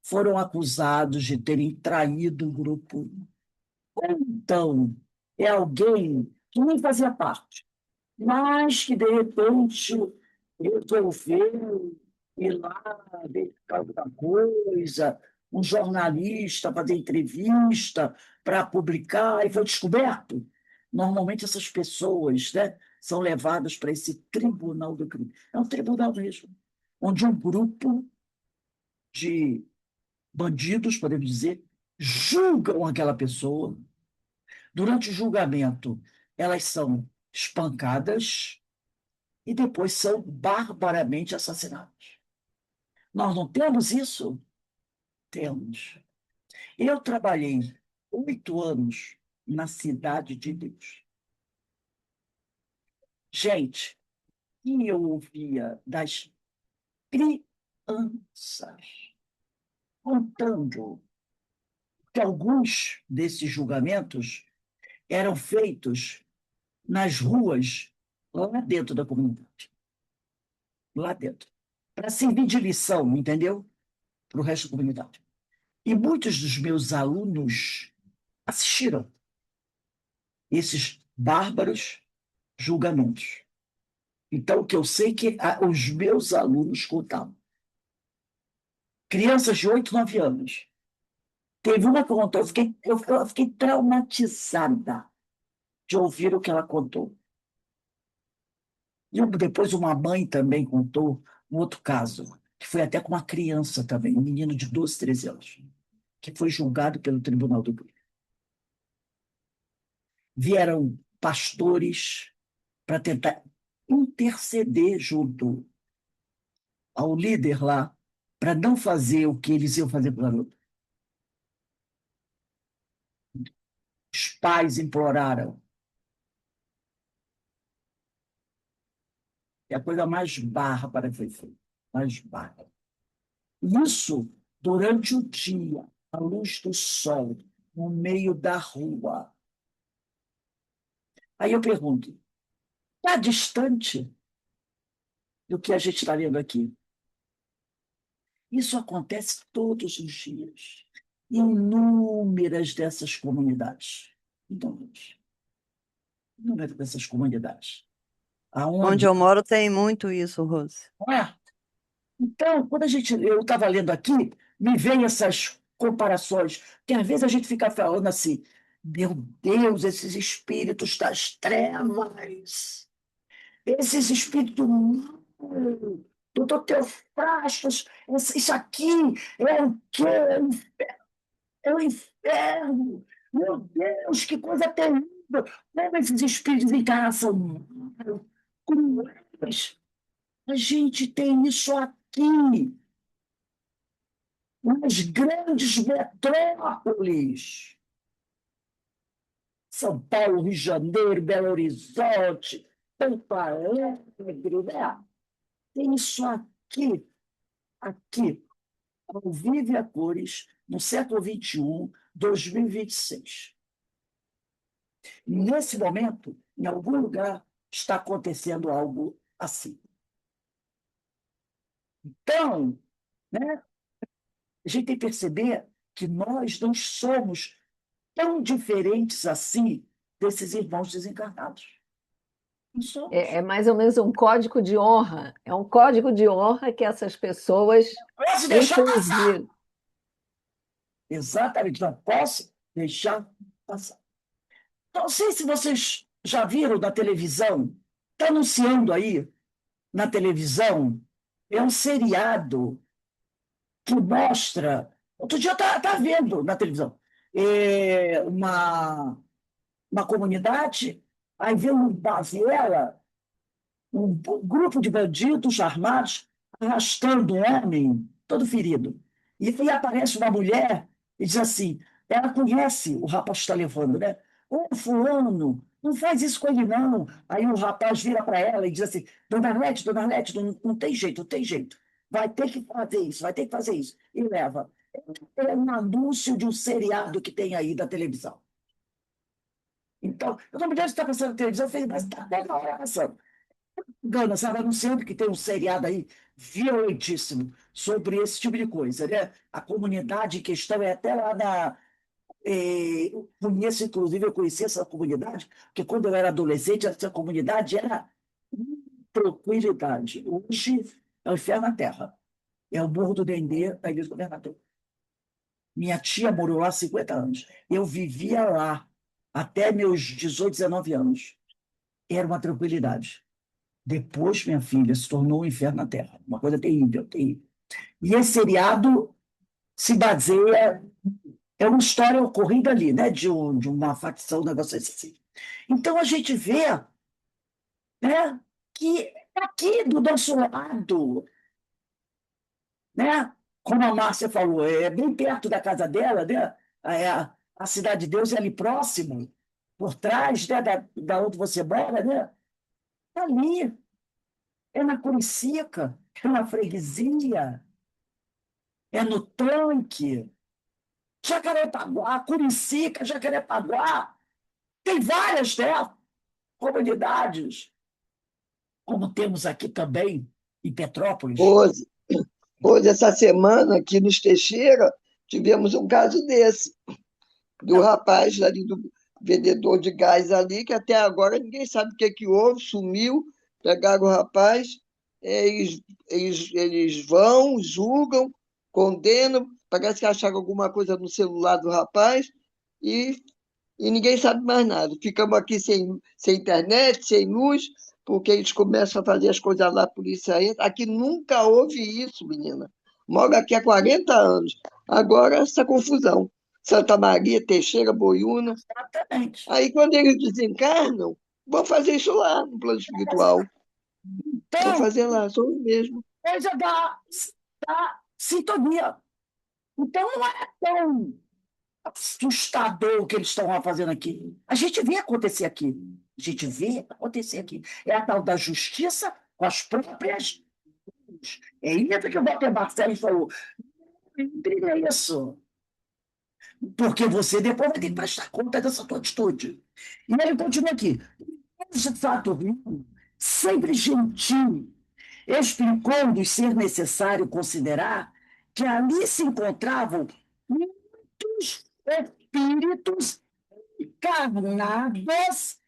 Speaker 1: foram acusados de terem traído o grupo. Ou então, é alguém que nem fazia parte, mas que, de repente, resolveu ir lá verificar alguma coisa, um jornalista fazer entrevista para publicar, e foi descoberto. Normalmente, essas pessoas, né, são levadas para esse tribunal do crime. É um tribunal mesmo, onde um grupo de bandidos, podemos dizer, julgam aquela pessoa. Durante o julgamento, elas são espancadas e depois são barbaramente assassinadas. Nós não temos isso? Temos. Eu trabalhei 8 anos na Cidade de Deus. Gente, e eu ouvia das crianças contando que alguns desses julgamentos eram feitos nas ruas lá dentro da comunidade. Lá dentro. Para servir de lição, entendeu? Para o resto da comunidade. E muitos dos meus alunos assistiram esses bárbaros julgamentos. Então, o que eu sei que os meus alunos contavam. Crianças de 8, 9 anos. Teve uma que contou, eu fiquei traumatizada de ouvir o que ela contou. E depois uma mãe também contou um outro caso, que foi até com uma criança também, um menino de 12, 13 anos, que foi julgado pelo Tribunal do Júri. Vieram pastores para tentar interceder junto ao líder lá, para não fazer o que eles iam fazer para o garoto. Os pais imploraram. É a coisa mais bárbara que foi feita. Mais bárbara. Isso durante o dia, à luz do sol, no meio da rua. Aí eu pergunto, está distante do que a gente está lendo aqui? Isso acontece todos os dias. Em inúmeras dessas comunidades. Inúmeras. Inúmeras dessas comunidades.
Speaker 2: Onde
Speaker 1: Aonde?
Speaker 2: eu moro tem muito isso, Rose.
Speaker 1: Não é? Então, quando eu estava lendo aqui, me vêm essas comparações, que às vezes a gente fica falando assim, meu Deus, esses espíritos das trevas, esses espíritos do Teofrastos, isso aqui é o quê? É o inferno. Meu Deus, que coisa terrível. Como esses espíritos em casa são cruéis. A gente tem isso aqui, nas grandes metrópoles. São Paulo, Rio de Janeiro, Belo Horizonte, Porto Alegre, né? Tem isso aqui, ao vivo e a cores, no século XXI, 2026. Nesse momento, em algum lugar, está acontecendo algo assim. Então, né, a gente tem que perceber que nós não somos tão diferentes assim desses irmãos desencarnados. Não somos.
Speaker 3: É mais ou menos um código de honra. É um código de honra que essas pessoas
Speaker 1: Posso deixar passar.
Speaker 3: infundiram.
Speaker 1: Exatamente, não posso deixar passar. Não sei se vocês já viram na televisão, está anunciando aí na televisão, é um seriado que mostra. Outro dia tá vendo na televisão uma comunidade, aí vê uma viela, um grupo de bandidos armados arrastando um homem todo ferido. E aí aparece uma mulher e diz assim: ela conhece o rapaz que está levando, né? Ô, fulano, não faz isso com ele, não. Aí o rapaz vira para ela e diz assim: Dona Arlete, não tem jeito, não tem jeito. Vai ter que fazer isso, vai ter que fazer isso. E leva. É um anúncio de um seriado que tem aí da televisão. Então, eu não me lembro se está passando na televisão, eu falei, mas está toda hora passando. Gana, sabe, anunciando que tem um seriado aí violentíssimo sobre esse tipo de coisa, né? A comunidade em questão é até lá na. Conheço, inclusive, eu conheci essa comunidade, porque quando eu era adolescente, essa comunidade era tranquilidade. Hoje é o inferno na terra. É o Morro do Dendê, da Igreja do Governador. Minha tia morou lá há 50 anos. Eu vivia lá até meus 18, 19 anos. Era uma tranquilidade. Depois, minha filha, se tornou um inferno na Terra. Uma coisa terrível, terrível. E esse seriado se baseia. É uma história ocorrida ali, né? De uma facção, um negócio assim. Então a gente vê, né, que é aqui do nosso lado, né? Como a Márcia falou, é bem perto da casa dela, né? A Cidade de Deus é ali próximo, por trás, né, da onde você mora, né? É ali, é na Curicica, é na freguesia, é no tanque, Jacarepaguá, Curicica, Jacarepaguá, tem várias, né, comunidades, como temos aqui também em Petrópolis.
Speaker 4: Hoje, hoje, essa semana, aqui nos Teixeira, tivemos um caso desse, do rapaz ali, do vendedor de gás ali, que até agora ninguém sabe o que que houve, sumiu, pegaram o rapaz, eles vão, julgam, condenam, parece que acharam alguma coisa no celular do rapaz e, e ninguém sabe mais nada. Ficamos aqui sem internet, sem luz, porque eles começam a fazer as coisas lá, a polícia entra. Aqui nunca houve isso, menina. Moro aqui há 40 anos. Agora essa confusão. Santa Maria, Teixeira, Boiúna.
Speaker 1: Exatamente.
Speaker 4: Aí, quando eles desencarnam, vão fazer isso lá, no plano espiritual. Vão
Speaker 1: Então,
Speaker 4: fazer lá, só o mesmo.
Speaker 1: coisa da sintonia. Então, não é tão assustador o que eles estão fazendo aqui. A gente vê acontecer aqui. A gente vê acontecer aqui. É a tal da justiça com as próprias mãos. É isso que o Walter Barcelos falou. Não é isso. Porque você depois vai ter que prestar conta dessa tua atitude. E ele continua aqui. Esse Saturnino, sempre gentil, explicou-nos ser necessário considerar que ali se encontravam muitos espíritos encarnados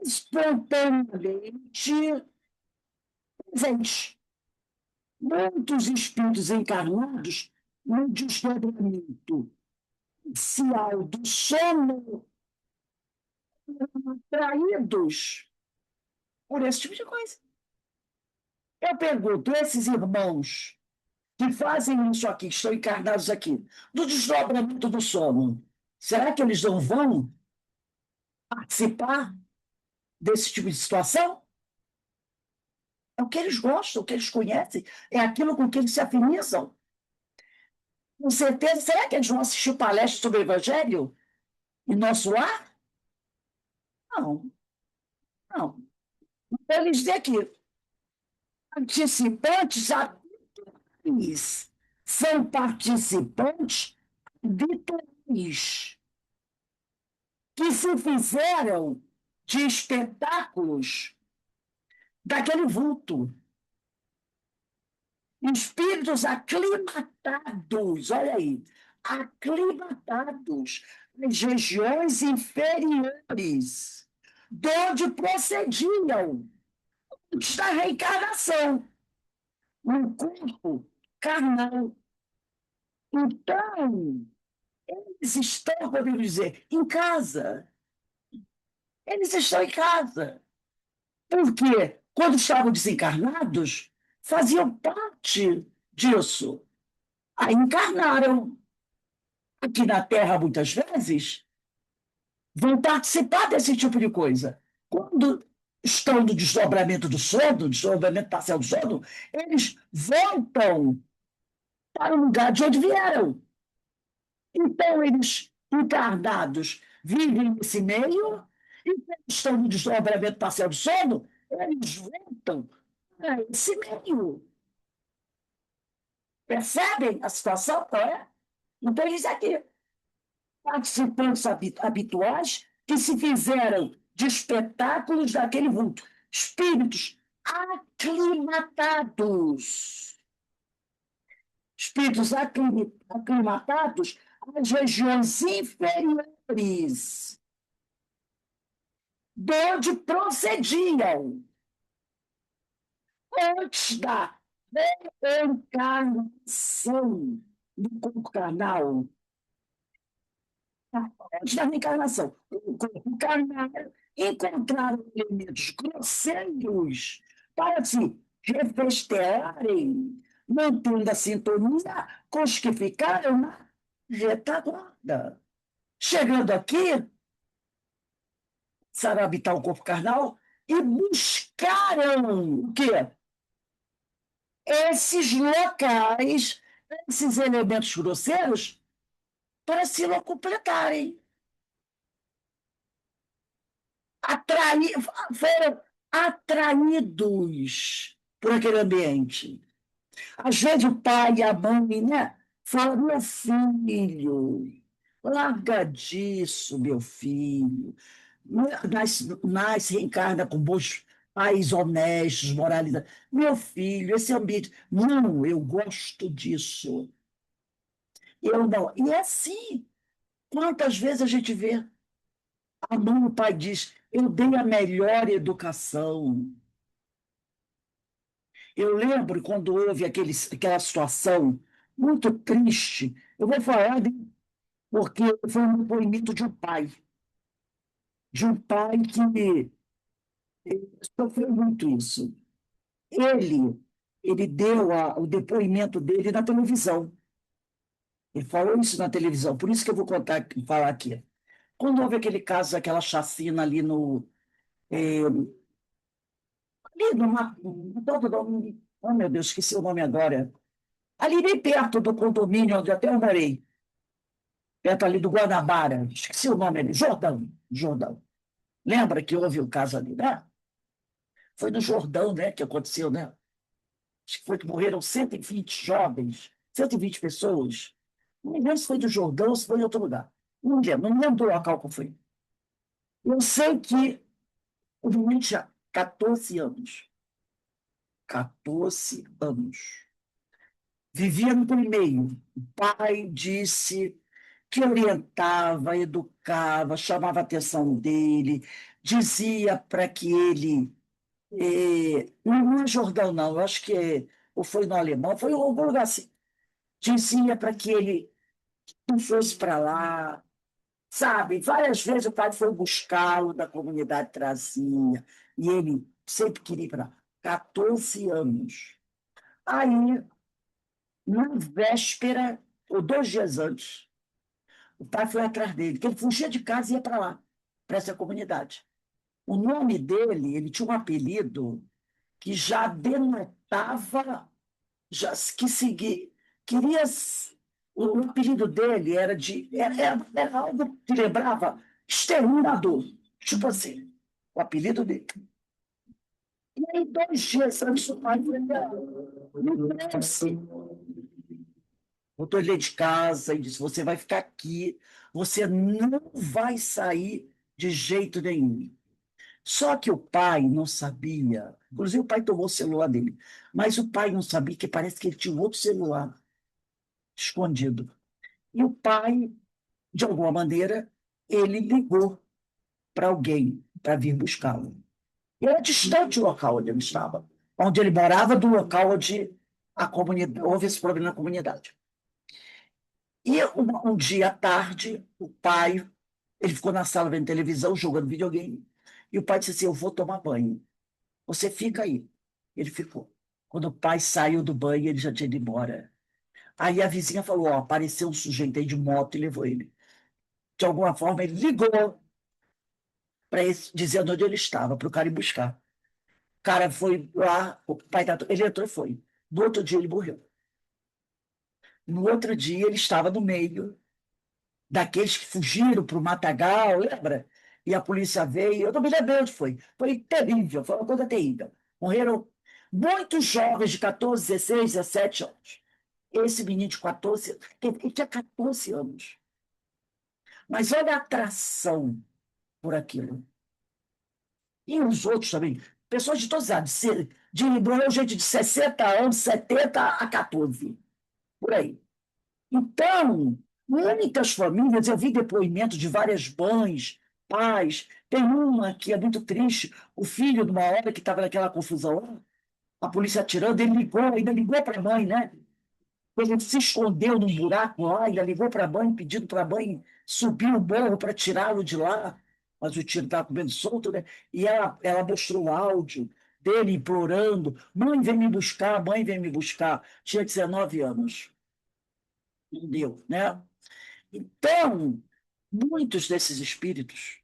Speaker 1: espontaneamente presentes. Muitos espíritos encarnados no desdobramento inicial do sono, atraídos por esse tipo de coisa. Eu pergunto, esses irmãos que fazem isso aqui, que estão encarnados aqui, do desdobramento do sono, será que eles não vão participar desse tipo de situação? É o que eles gostam, o que eles conhecem, é aquilo com que eles se afinizam. Com certeza, será que eles vão assistir palestras sobre o Evangelho em nosso lar? Não, não. Então, eles dizem aqui, participantes habituais, são participantes habituais, que se fizeram de espetáculos daquele vulto. Espíritos aclimatados, olha aí, aclimatados as regiões inferiores, de onde procediam antes da reencarnação, no corpo carnal. Então, eles estão, podemos dizer, em casa. Eles estão em casa. Porque, quando estavam desencarnados, faziam parte disso. Aí encarnaram. Aqui na Terra, muitas vezes, vão participar desse tipo de coisa. Quando estão no desdobramento do sono, desdobramento parcial do sono, eles voltam para o lugar de onde vieram. Então, eles, encarnados, vivem nesse meio, e quando estão no desdobramento parcial do sono, eles voltam para esse meio. Percebem a situação, não é? Então, eles aqui, participantes habituais que se fizeram de espetáculos daquele vulto. Espíritos aclimatados. Espíritos aclimatados às regiões inferiores, de onde procediam antes da reencarnação do corpo carnal. Antes da reencarnação, o corpo carnal encontraram elementos grosseiros para se refestearem, mantendo a sintonia com os que ficaram na retaguarda. Chegando aqui, para habitar o corpo carnal, e buscaram o quê? Esses locais, esses elementos grosseiros, para se completarem. Foram atraídos por aquele ambiente. Às vezes o pai e a mãe, né, falam, meu filho, larga disso, meu filho. Nasce, reencarna com bons pais honestos, moralidade. Meu filho, esse ambiente. Não, eu gosto disso. Eu não. E é assim. Quantas vezes a gente vê? A mãe e o pai diz, eu dei a melhor educação. Eu lembro quando houve aquela situação muito triste. Eu vou falar, porque foi um depoimento de um pai que sofreu muito isso. Ele, ele deu o depoimento dele na televisão. Ele falou isso na televisão, por isso que eu vou falar aqui. Quando houve aquele caso, aquela chacina ali no. Ali numa. Oh, meu Deus, esqueci o nome agora. Ali bem perto do condomínio onde até eu morei, perto ali do Guanabara, esqueci o nome ali, Jordão, Jordão. Lembra que houve o caso ali, né? Foi no Jordão, né, que aconteceu, né? Acho que foi que morreram 120 jovens, 120 pessoas. Não me lembro se foi do Jordão ou se foi em outro lugar. Não me lembro do local que foi. Eu sei que o menino tinha 14 anos. 14 anos. Vivia no meio. O pai disse que orientava, educava, chamava a atenção dele, dizia para que ele. Não é Jordão, não, eu acho que ou foi no Alemão, foi em algum lugar assim. Dizia para que ele não fosse para lá, sabe? Várias vezes o pai foi buscá-lo da comunidade trazia, e ele sempre queria ir para lá. 14 anos. Aí, na véspera, ou 2 dias antes, o pai foi atrás dele, que ele fugia de casa e ia para lá, para essa comunidade. O nome dele, ele tinha um apelido que já denotava, que seguia, queria. O apelido dele era algo que lembrava exterminador, tipo assim, o apelido dele. E aí, 2 dias antes, o pai foi me trouxe. Botou ele de casa e disse: você vai ficar aqui, você não vai sair de jeito nenhum. Só que o pai não sabia, inclusive o pai tomou o celular dele, mas o pai não sabia que parece que ele tinha um outro celular escondido. E o pai de alguma maneira, ele ligou para alguém para vir buscá-lo. E era distante o local onde ele estava, onde ele morava, do local onde a comunidade, houve esse problema na comunidade. E um dia à tarde, o pai, ele ficou na sala vendo televisão, jogando videogame, e o pai disse assim: eu vou tomar banho, você fica aí. Ele ficou. Quando o pai saiu do banho, ele já tinha ido embora. Aí a vizinha falou: ó, apareceu um sujeito aí de moto e levou ele. De alguma forma, ele ligou para dizendo onde ele estava, para o cara ir buscar. O cara foi lá, o pai ele entrou e foi. No outro dia, ele morreu. No outro dia, ele estava no meio daqueles que fugiram para o matagal, lembra? E a polícia veio, eu não me lembro onde foi. Foi terrível, foi uma coisa terrível. Morreram muitos jovens de 14, 16, 17 anos. Esse menino de 14, ele tinha 14 anos. Mas olha a atração por aquilo. E os outros também, pessoas de todos os anos, morreu gente de 60 anos, 70 a 14, por aí. Então, muitas famílias, eu vi depoimentos de várias mães, pais. Tem uma que é muito triste, o filho, numa hora que estava naquela confusão lá, a polícia atirando, ele ligou, ainda ligou para a mãe, né? Ele se escondeu num buraco lá, ainda ligou para a mãe, pedindo para a mãe subir o morro para tirá-lo de lá, mas o tiro estava comendo solto, né? E ela mostrou o áudio dele implorando: mãe, vem me buscar, mãe, vem me buscar. Tinha 19 anos. Não deu, né? Então, muitos desses espíritos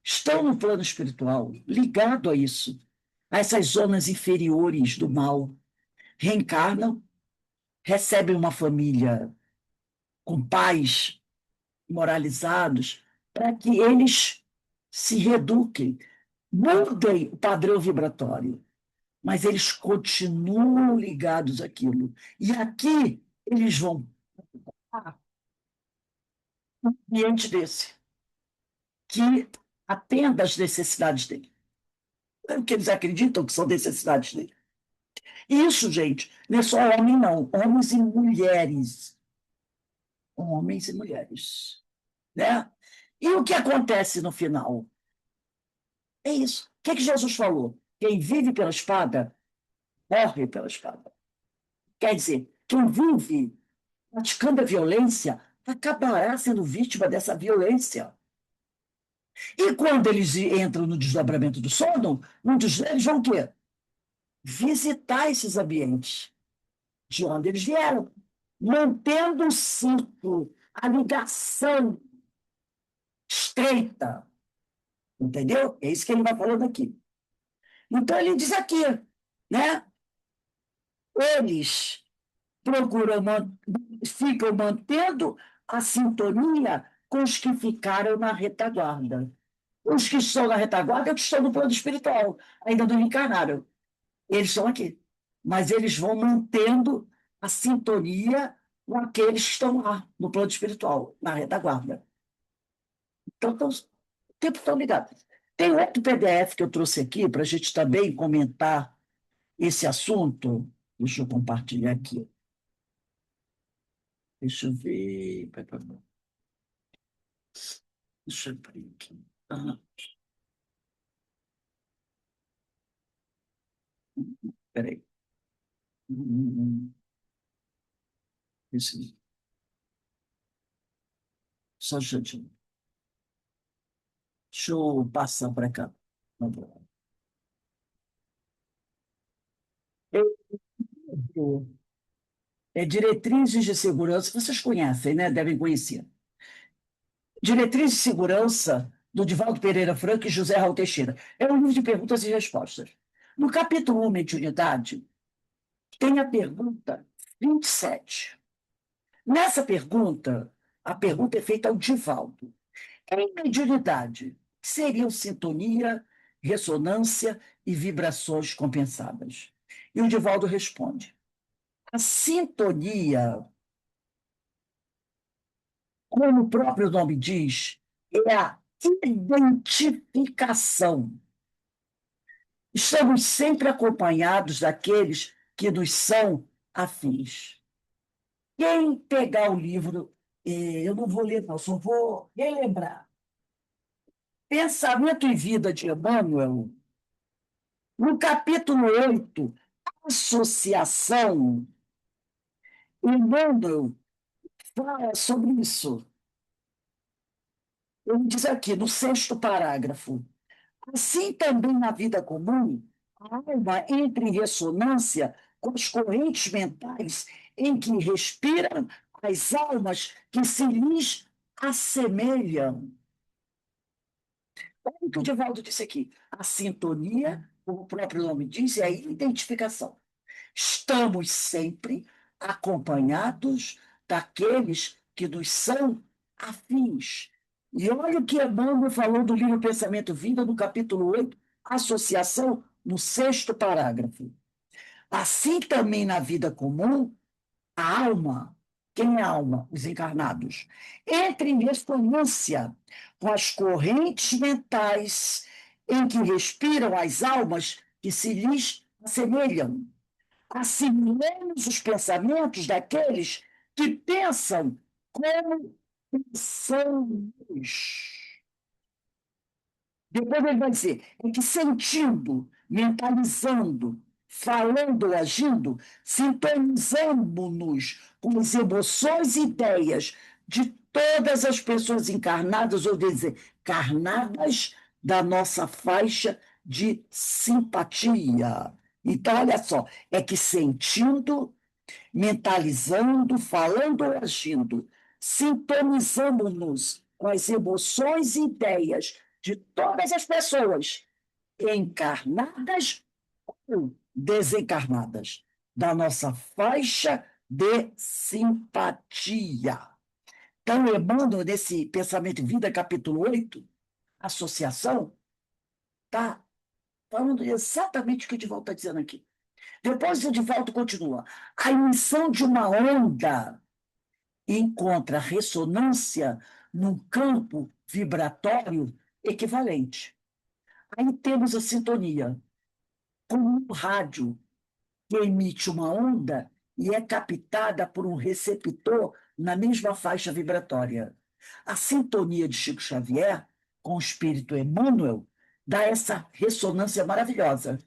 Speaker 1: estão no plano espiritual, ligado a isso, a essas zonas inferiores do mal. Reencarnam, recebem uma família com pais moralizados, para que eles se reeduquem, mudem o padrão vibratório, mas eles continuam ligados àquilo. E aqui eles vão para um ambiente desse, que atenda às necessidades dele. É o que eles acreditam que são necessidades dele. Isso, gente, não é só homem, não. Homens e mulheres. Homens e mulheres. Né? E o que acontece no final? É isso. O que Jesus falou? Quem vive pela espada, morre pela espada. Quer dizer, quem vive praticando a violência acabará sendo vítima dessa violência. E quando eles entram no desdobramento do sono, muitos deles vão o quê? Visitar esses ambientes de onde eles vieram, mantendo o ciclo, a ligação estreita. Entendeu? É isso que ele vai falando aqui. Então, ele diz aqui, né? Eles procuram, ficam mantendo a sintonia com os que ficaram na retaguarda. Os que estão na retaguarda é que estão no plano espiritual, ainda não encarnaram. Eles estão aqui. Mas eles vão mantendo a sintonia com aqueles que estão lá, no plano espiritual, na retaguarda. Então, estão o tempo todo ligados. Tem outro PDF que eu trouxe aqui para a gente também comentar esse assunto. Deixa eu compartilhar aqui. Deixa eu ver. Deixa eu ver aqui. Peraí. Isso. Só um instantinho. Deixa eu passar para cá. Diretrizes de segurança, vocês conhecem, né? Devem conhecer. Diretrizes de segurança, do Divaldo Pereira Franco e José Raul Teixeira. É um livro de perguntas e respostas. No capítulo 1, Mediunidade, tem a pergunta 27. Nessa pergunta, a pergunta é feita ao Divaldo. Em mediunidade, seriam sintonia, ressonância e vibrações compensadas? E o Divaldo responde: a sintonia, como o próprio nome diz, é a identificação. Estamos sempre acompanhados daqueles que nos são afins. Quem pegar o livro Eu não vou ler, não, só vou relembrar. Pensamento e Vida de Emmanuel, no capítulo 8, Associação, Emmanuel fala sobre isso. Ele diz aqui, no sexto parágrafo: assim também na vida comum, a alma entra em ressonância com as correntes mentais em que respiram as almas que se lhes assemelham. Olha o que o Divaldo disse aqui. A sintonia, como o próprio nome diz, é a identificação. Estamos sempre acompanhados daqueles que nos são afins. E olha o que Emmanuel falou do livro Pensamento e Vida, no capítulo 8, Associação, no sexto parágrafo. Assim também na vida comum, a alma, quem é a alma? Os encarnados, entra em ressonância com as correntes mentais em que respiram as almas que se lhes assemelham. Assimilemos os pensamentos daqueles que pensam como pensamos. Depois ele vai dizer, é que sentindo, mentalizando, falando ou agindo, sintonizamos-nos com as emoções e ideias de todas as pessoas encarnadas ou desencarnadas da nossa faixa de simpatia. Então, olha só, é que sentindo, mentalizando, falando ou agindo, sintonizamos-nos com as emoções e ideias de todas as pessoas, encarnadas ou desencarnadas, da nossa faixa de simpatia. Então, Emmanuel, nesse Pensamento e Vida, capítulo 8, Associação, está falando exatamente o que o Divaldo está dizendo aqui. Depois o Divaldo continua. A emissão de uma onda encontra ressonância num campo vibratório equivalente. Aí temos a sintonia, como um rádio que emite uma onda e é captada por um receptor na mesma faixa vibratória. A sintonia de Chico Xavier com o espírito Emmanuel dá essa ressonância maravilhosa,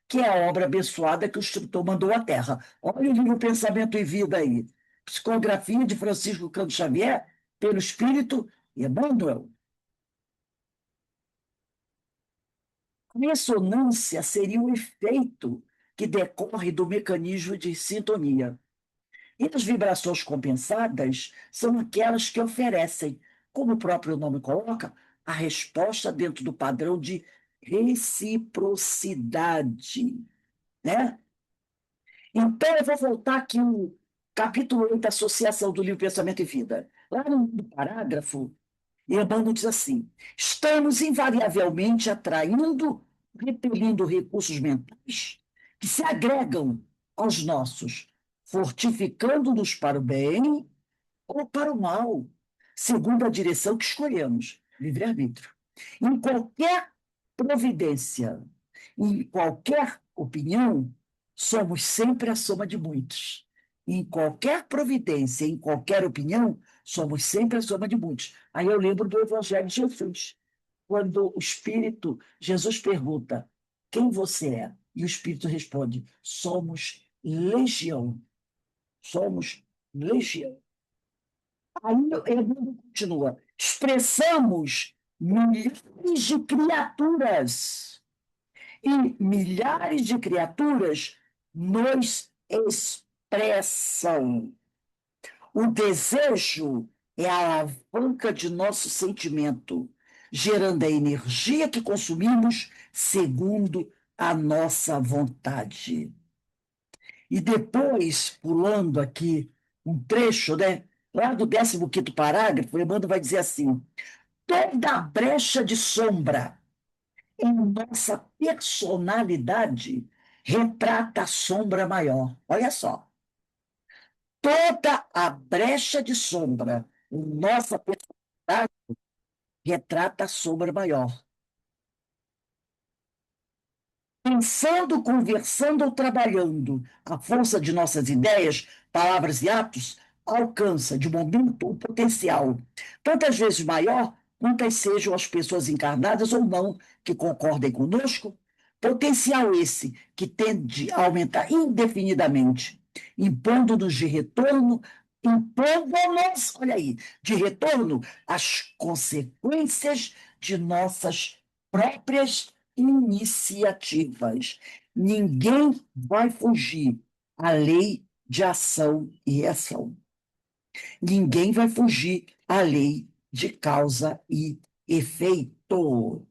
Speaker 1: que é a obra abençoada que o instrutor mandou à Terra. Olha o livro Pensamento e Vida aí. Psicografia de Francisco Cândido Xavier, pelo Espírito Emmanuel. A ressonância seria o efeito que decorre do mecanismo de sintonia. E as vibrações compensadas são aquelas que oferecem, como o próprio nome coloca, a resposta dentro do padrão de reciprocidade, né? Então, eu vou voltar aqui no capítulo 8 da Associação do livro Pensamento e Vida. Lá no parágrafo, Emmanuel diz assim: estamos invariavelmente atraindo, repelindo recursos mentais que se agregam aos nossos, fortificando-nos para o bem ou para o mal, segundo a direção que escolhemos, livre-arbítrio. Em qualquer providência, em qualquer opinião, somos sempre a soma de muitos. Em qualquer providência, em qualquer opinião, somos sempre a soma de muitos. Aí eu lembro do Evangelho de Jesus, quando o Espírito, Jesus pergunta: quem você é? E o Espírito responde: somos legião. Somos legião. Aí ele continua: expressamos milhares de criaturas, e milhares de criaturas nos expressam. O desejo é a alavanca de nosso sentimento, gerando a energia que consumimos segundo a nossa vontade. E depois, pulando aqui um trecho, né? Lá do 15º parágrafo, o Emmanuel vai dizer assim: toda brecha de sombra em nossa personalidade retrata a sombra maior. Olha só. Toda a brecha de sombra em nossa personalidade retrata a sombra maior. Pensando, conversando ou trabalhando, a força de nossas ideias, palavras e atos alcança, de momento, um potencial tantas vezes maior quantas sejam as pessoas encarnadas ou não que concordem conosco, potencial esse que tende a aumentar indefinidamente, impondo-nos de retorno, impondo-nos, olha aí, de retorno as consequências de nossas próprias iniciativas. Ninguém vai fugir à lei de ação e reação. Ninguém vai fugir à lei de causa e efeito.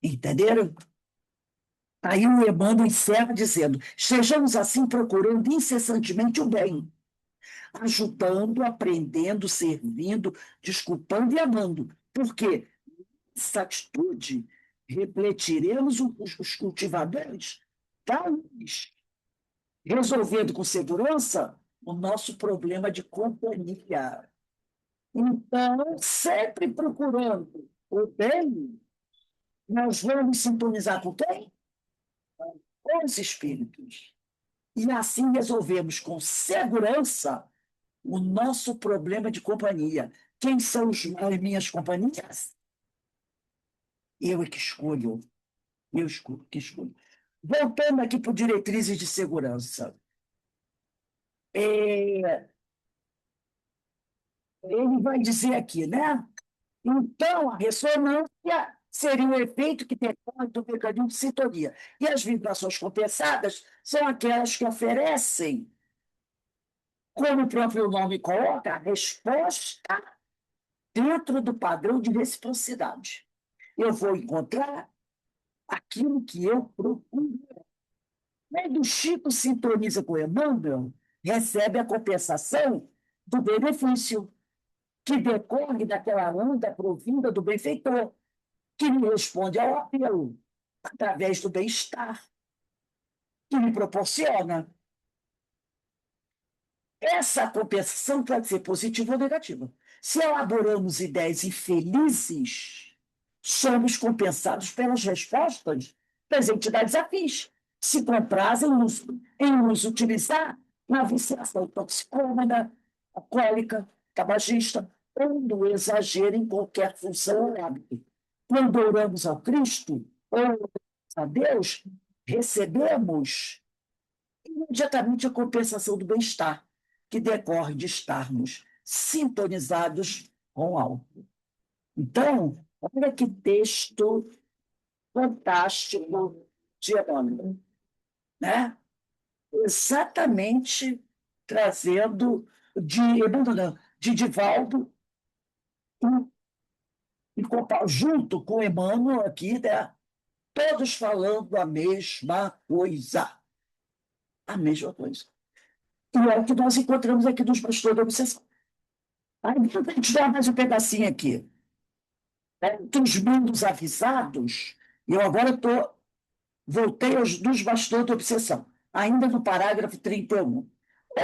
Speaker 1: Entenderam? Aí o Emmanuel encerra dizendo: estejamos assim procurando incessantemente o bem, ajudando, aprendendo, servindo, desculpando e amando. Porque essa atitude refletiremos os cultivadores da luz, resolvendo com segurança o nosso problema de companhia. Então, sempre procurando o bem, nós vamos sintonizar com quem? Com os espíritos. E assim resolvemos com segurança o nosso problema de companhia. Quem são as minhas companhias? Eu é que escolho. Eu escolho, que escolho. Voltando aqui para diretrizes de segurança. Ele vai dizer aqui, né? Então, a ressonância seria o efeito que decorre do mecanismo de sintonia. E as vibrações compensadas são aquelas que oferecem, como o próprio nome coloca, a resposta dentro do padrão de reciprocidade. Eu vou encontrar aquilo que eu procuro. Quando o Chico sintoniza com o Emmanuel, recebe a compensação do benefício, que decorre daquela onda provinda do benfeitor, que lhe responde ao apelo, através do bem-estar, que lhe proporciona. Essa compensação pode ser positiva ou negativa. Se elaboramos ideias infelizes, somos compensados pelas respostas das entidades afins, se comprazem em nos utilizar na viciação toxicômana, alcoólica, tabagista, ou no exagero em qualquer função ou hábito. Quando oramos ao Cristo, ou a Deus, recebemos imediatamente a compensação do bem-estar, que decorre de estarmos sintonizados com o alto. Então, olha que texto fantástico de Emmanuel, né? Exatamente trazendo de Divaldo, junto com Emmanuel aqui, né? Todos falando a mesma coisa. A mesma coisa. E é o que nós encontramos aqui nos pastores da obsessão. Aí, a gente dá mais um pedacinho aqui. Entre os mundos avisados, eu agora voltei dos bastões da obsessão, ainda no parágrafo 31.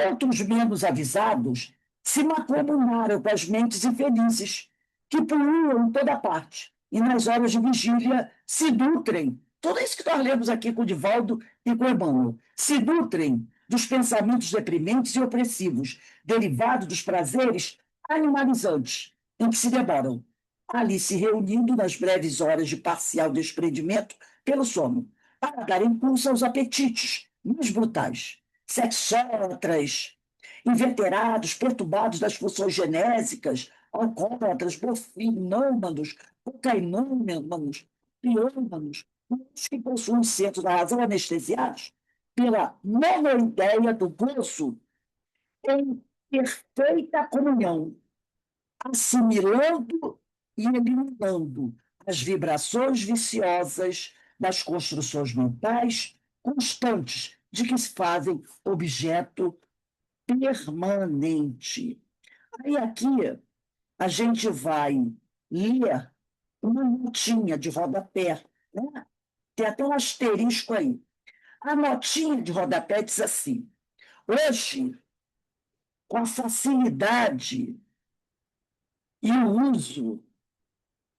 Speaker 1: Outros menos avisados se macunaram com as mentes infelizes, que pululam em toda parte, e nas horas de vigília se nutrem. Tudo isso que nós lemos aqui com o Divaldo e com o Emmanuel, se nutrem dos pensamentos deprimentes e opressivos, derivados dos prazeres animalizantes em que se demoram, ali se reunindo nas breves horas de parcial desprendimento pelo sono, para dar impulso aos apetites mais brutais, sexólatras, inveterados, perturbados das funções genésicas, alcoólatras, morfinômanos, cocainômanos, piômanos, os que possuem o centro da razão anestesiados pela monoideia do gozo em perfeita comunhão, assimilando e eliminando as vibrações viciosas das construções mentais constantes de que se fazem objeto permanente. Aí aqui a gente vai ler uma notinha de rodapé, né? Tem até um asterisco aí. A notinha de rodapé diz assim: hoje, com a facilidade e o uso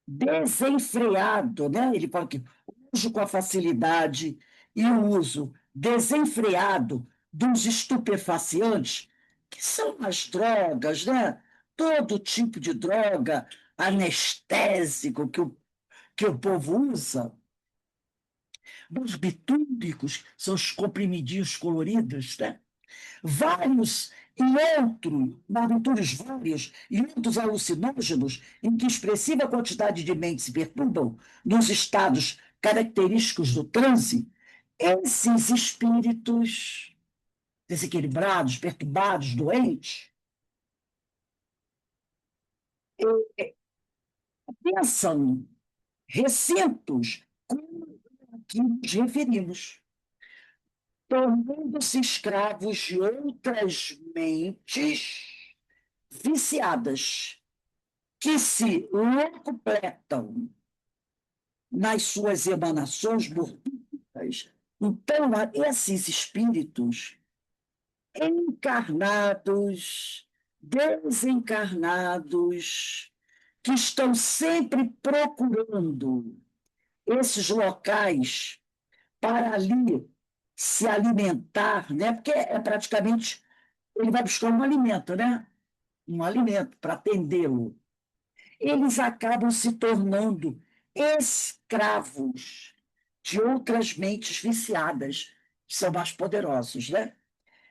Speaker 1: desenfreado, né? Ele fala que o uso com a facilidade e o uso desenfreado dos estupefacientes que são as drogas, né? Todo tipo de droga anestésico que o povo usa. Barbitúricos são os comprimidinhos coloridos, né? Vários e outros, barbitúricos vários e outros alucinógenos em que expressiva quantidade de mentes se perturbam nos estados característicos do transe, esses espíritos desequilibrados, perturbados, doentes, pensam recintos como a que nos referimos, tornando-se escravos de outras mentes viciadas, que se locupletam nas suas emanações mortíferas. Então, esses espíritos encarnados, desencarnados, que estão sempre procurando esses locais para ali se alimentar, né? Porque é praticamente ele vai buscar um alimento, né? Um alimento para atendê-lo. Eles acabam se tornando escravos de outras mentes viciadas, que são mais poderosos, né?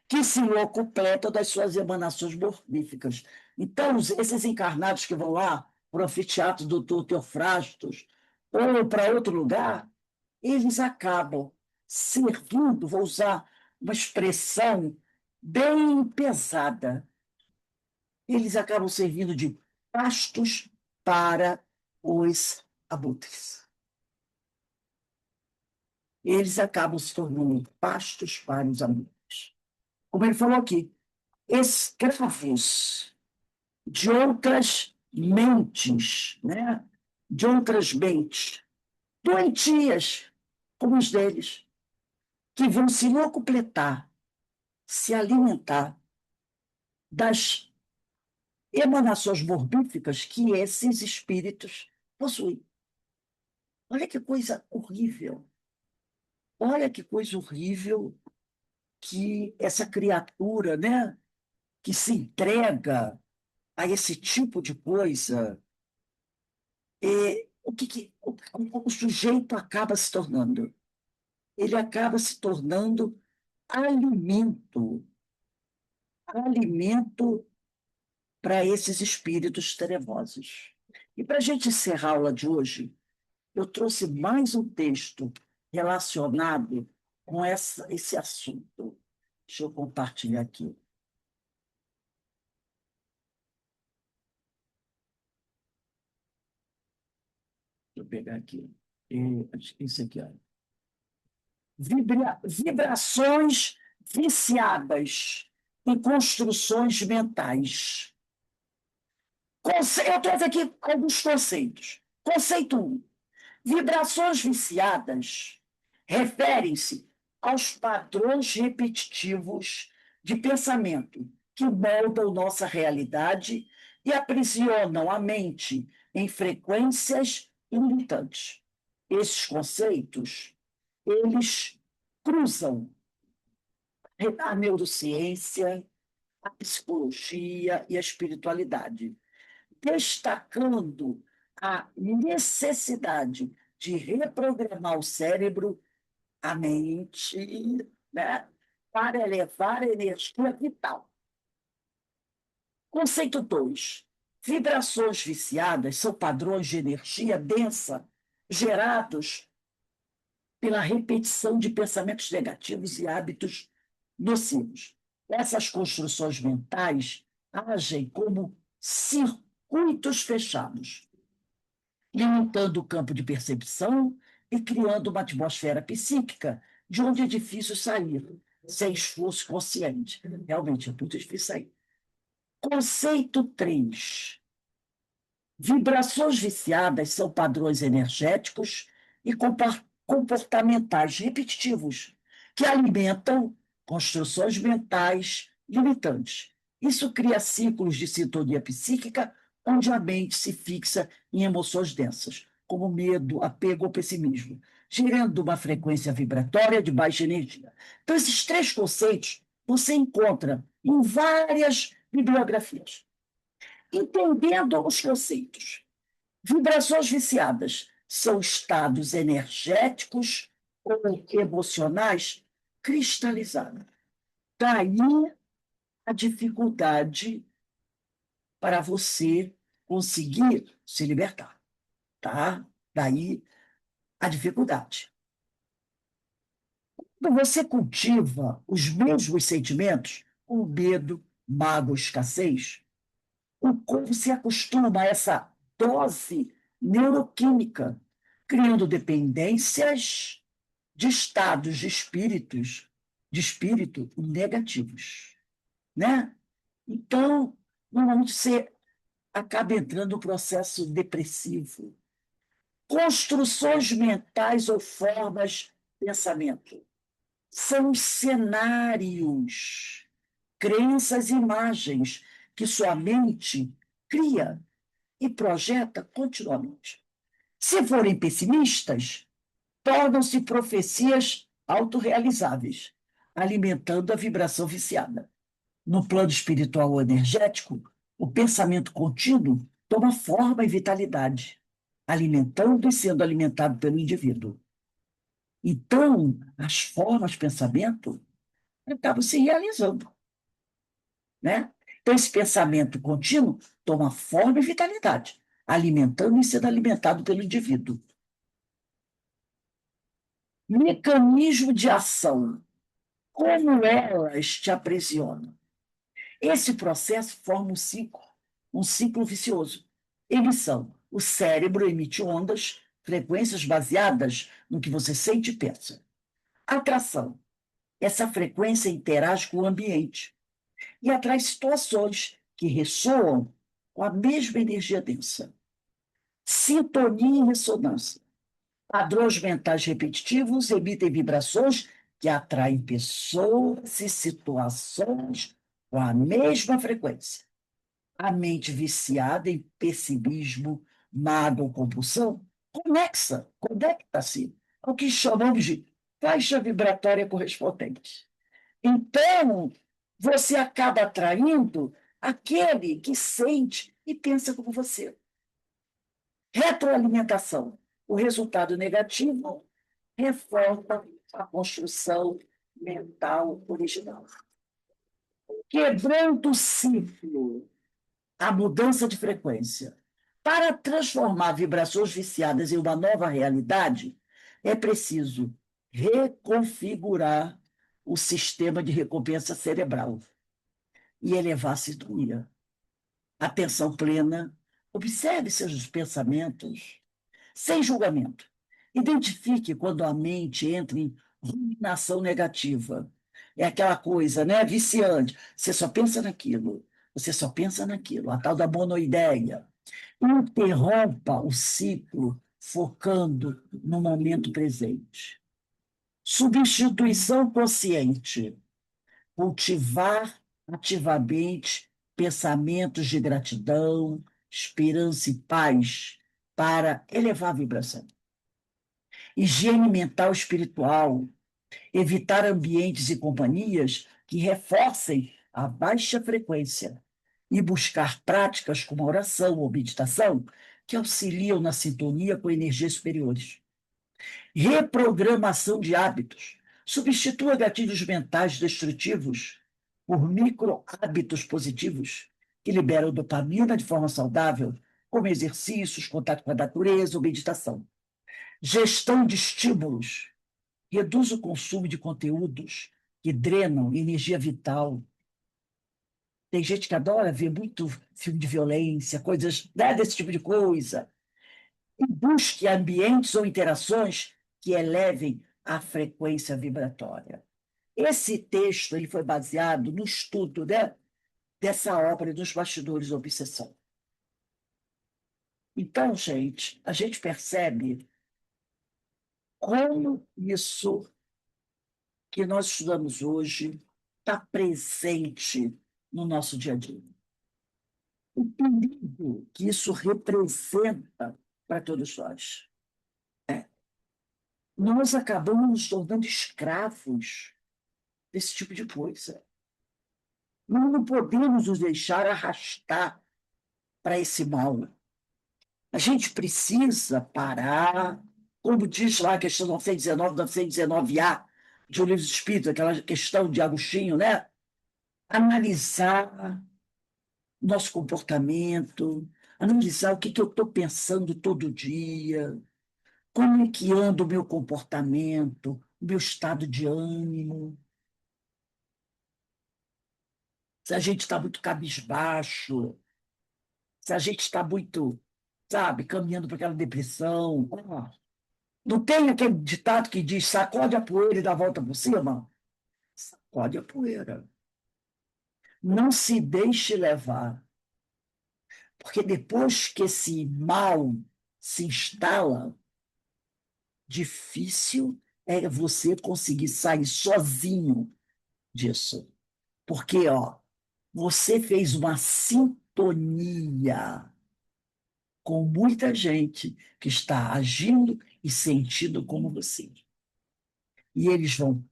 Speaker 1: Que se locupletam das suas emanações morfíficas. Então, esses encarnados que vão lá para o anfiteatro do Teofrastos ou para outro lugar, eles acabam servindo, vou usar uma expressão bem pesada, eles acabam servindo de pastos para os abutres. Eles acabam se tornando pastos para os abutres. Como ele falou aqui, escravos de outras mentes, né? De outras mentes, doentias, como os deles, que vão se locupletar, se alimentar das emanações morbíficas que esses espíritos possuem. Olha que coisa horrível. Olha que coisa horrível que essa criatura, né, que se entrega a esse tipo de coisa, o sujeito acaba se tornando? Ele acaba se tornando alimento, alimento para esses espíritos trevosos. E para a gente encerrar a aula de hoje, eu trouxe mais um texto relacionado com esse assunto. Deixa eu compartilhar aqui. Deixa eu pegar aqui. Isso aqui, olha. Vibrações viciadas em construções mentais. Eu trouxe aqui alguns conceitos. Conceito 1. Vibrações viciadas referem-se aos padrões repetitivos de pensamento que moldam nossa realidade e aprisionam a mente em frequências limitantes. Esses conceitos, eles cruzam a neurociência, a psicologia e a espiritualidade, destacando a necessidade de reprogramar o cérebro, a mente, né, para elevar a energia vital. Conceito 2. Vibrações viciadas são padrões de energia densa gerados pela repetição de pensamentos negativos e hábitos nocivos. Essas construções mentais agem como circuitos fechados, limitando o campo de percepção e criando uma atmosfera psíquica de onde é difícil sair, sem esforço consciente. Realmente é muito difícil sair. Conceito 3. Vibrações viciadas são padrões energéticos e comportamentais repetitivos que alimentam construções mentais limitantes. Isso cria ciclos de sintonia psíquica onde a mente se fixa em emoções densas, como medo, apego ou pessimismo, gerando uma frequência vibratória de baixa energia. Então, esses 3 conceitos você encontra em várias bibliografias. Entendendo os conceitos, vibrações viciadas são estados energéticos ou emocionais cristalizados. Daí a dificuldade para você conseguir se libertar, tá? Daí a dificuldade. Quando você cultiva os mesmos sentimentos, o medo, mágoa, escassez, o corpo se acostuma a essa dose neuroquímica, criando dependências de estados de espírito negativos, né? Então, normalmente você acaba entrando no processo depressivo. Construções mentais ou formas de pensamento são cenários, crenças e imagens que sua mente cria e projeta continuamente. Se forem pessimistas, tornam-se profecias autorrealizáveis, alimentando a vibração viciada. No plano espiritual ou energético, o pensamento contínuo toma forma e vitalidade, alimentando e sendo alimentado pelo indivíduo. Então, as formas de pensamento acabam se realizando, né? Então, esse pensamento contínuo toma forma e vitalidade, alimentando e sendo alimentado pelo indivíduo. Mecanismo de ação. Como elas te aprisionam? Esse processo forma um ciclo vicioso. Eles são: o cérebro emite ondas, frequências baseadas no que você sente e pensa. Atração. Essa frequência interage com o ambiente e atrai situações que ressoam com a mesma energia densa. Sintonia e ressonância. Padrões mentais repetitivos emitem vibrações que atraem pessoas e situações com a mesma frequência. A mente viciada em pessimismo, mágoa ou compulsão conecta-se ao que chamamos de faixa vibratória correspondente. Então, você acaba atraindo aquele que sente e pensa como você. Retroalimentação. O resultado negativo reforça a construção mental original. Quebrando o ciclo, a mudança de frequência. Para transformar vibrações viciadas em uma nova realidade, é preciso reconfigurar o sistema de recompensa cerebral e elevar a sintonia. Atenção plena, observe seus pensamentos sem julgamento. Identifique quando a mente entra em ruminação negativa. É aquela coisa, né, viciante. Você só pensa naquilo, você só pensa naquilo, a tal da monoideia. Interrompa o ciclo focando no momento presente. Substituição consciente. Cultivar ativamente pensamentos de gratidão, esperança e paz para elevar a vibração. Higiene mental e espiritual. Evitar ambientes e companhias que reforcem a baixa frequência e buscar práticas como a oração ou meditação que auxiliam na sintonia com energias superiores. Reprogramação de hábitos. Substitua gatilhos mentais destrutivos por micro-hábitos positivos que liberam dopamina de forma saudável, como exercícios, contato com a natureza ou meditação. Gestão de estímulos. Reduz o consumo de conteúdos que drenam energia vital. Tem gente que adora ver muito filme de violência, coisas, né, desse tipo de coisa. E busque ambientes ou interações que elevem a frequência vibratória. Esse texto ele foi baseado no estudo, né, dessa obra dos bastidores da obsessão. Então, gente, a gente percebe como isso que nós estudamos hoje está presente no nosso dia a dia. O perigo que isso representa para todos nós. Nós acabamos nos tornando escravos desse tipo de coisa. Nós não podemos nos deixar arrastar para esse mal. A gente precisa parar, como diz lá a questão 919, 919A, de O Livro dos Espíritos, aquela questão de Agostinho, né? Analisar nosso comportamento, analisar o que eu estou pensando todo dia, como é que anda o meu comportamento, o meu estado de ânimo. Se a gente está muito cabisbaixo, se a gente está muito, sabe, caminhando para aquela depressão. Não tem aquele ditado que diz sacode a poeira e dá a volta por cima? Sacode a poeira. Não se deixe levar. Porque depois que esse mal se instala, difícil é você conseguir sair sozinho disso. Porque, você fez uma sintonia com muita gente que está agindo e sentindo como você. E eles vão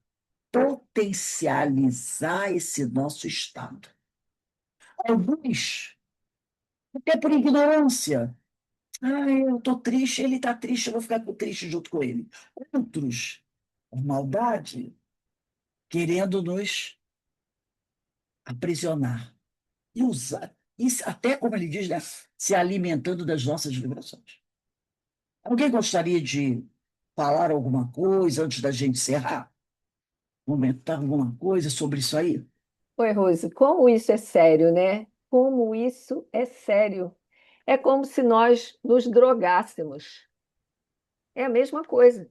Speaker 1: potencializar esse nosso estado. Alguns, até por ignorância. Eu estou triste, ele está triste, eu vou ficar triste junto com ele. Outros, por maldade, querendo nos aprisionar e usar. Isso, até como ele diz, né, se alimentando das nossas vibrações. Alguém gostaria de falar alguma coisa antes da gente encerrar? Comentar alguma coisa sobre isso aí?
Speaker 3: Oi, Rose, como isso é sério, né? Como isso é sério. É como se nós nos drogássemos. É a mesma coisa.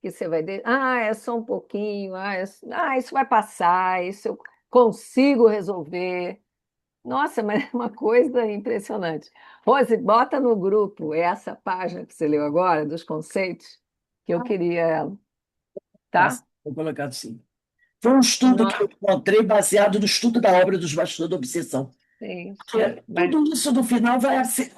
Speaker 3: Que você vai dizer, é só um pouquinho, isso vai passar, isso eu consigo resolver. Nossa, mas é uma coisa impressionante. Rose, bota no grupo essa página que você leu agora, dos conceitos, que eu queria ela, tá?
Speaker 1: Vou colocar assim. Foi um estudo que eu encontrei baseado no estudo da obra dos Bastidores da Obsessão.
Speaker 3: Sim,
Speaker 1: Tudo isso, no final,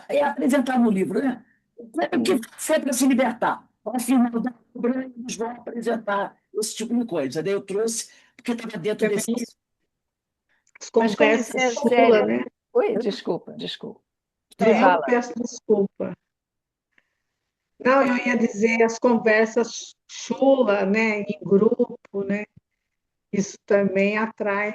Speaker 1: é apresentar no livro, né? O que foi para se libertar. Ao final da obra, eles vão apresentar esse tipo de coisa. Daí eu trouxe, porque estava dentro
Speaker 5: Também
Speaker 1: desse.
Speaker 5: as
Speaker 3: Mas como isso
Speaker 5: conversas
Speaker 3: é
Speaker 5: chula,
Speaker 3: sério?
Speaker 5: né?
Speaker 3: Oi, desculpa, desculpa.
Speaker 5: Eu
Speaker 3: Fala.
Speaker 5: peço desculpa. Não, eu ia dizer as conversas chula, né, em grupo, né? Isso também atrai,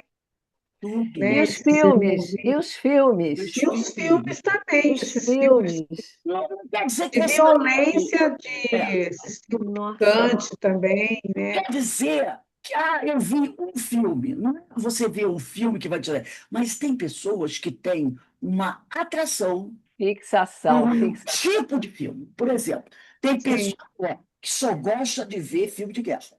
Speaker 1: Tudo.
Speaker 5: né,
Speaker 3: E os
Speaker 5: esses
Speaker 3: filmes? E
Speaker 5: envolvidos.
Speaker 3: os filmes?
Speaker 5: E os filmes também,
Speaker 3: Os
Speaker 5: esses filmes
Speaker 3: filmes.
Speaker 1: Não quer dizer que
Speaker 5: de
Speaker 1: esse.
Speaker 5: violência,
Speaker 1: É,
Speaker 5: de
Speaker 3: Nossa,
Speaker 5: estupicante também, né?
Speaker 1: quer dizer que eu vi um filme. Não é você ver um filme que vai te. Mas tem pessoas que têm uma atração
Speaker 3: fixação,
Speaker 1: um
Speaker 3: fixação.
Speaker 1: tipo de filme. Por exemplo, tem
Speaker 5: Sim,
Speaker 1: pessoa que só gosta de ver filme de guerra.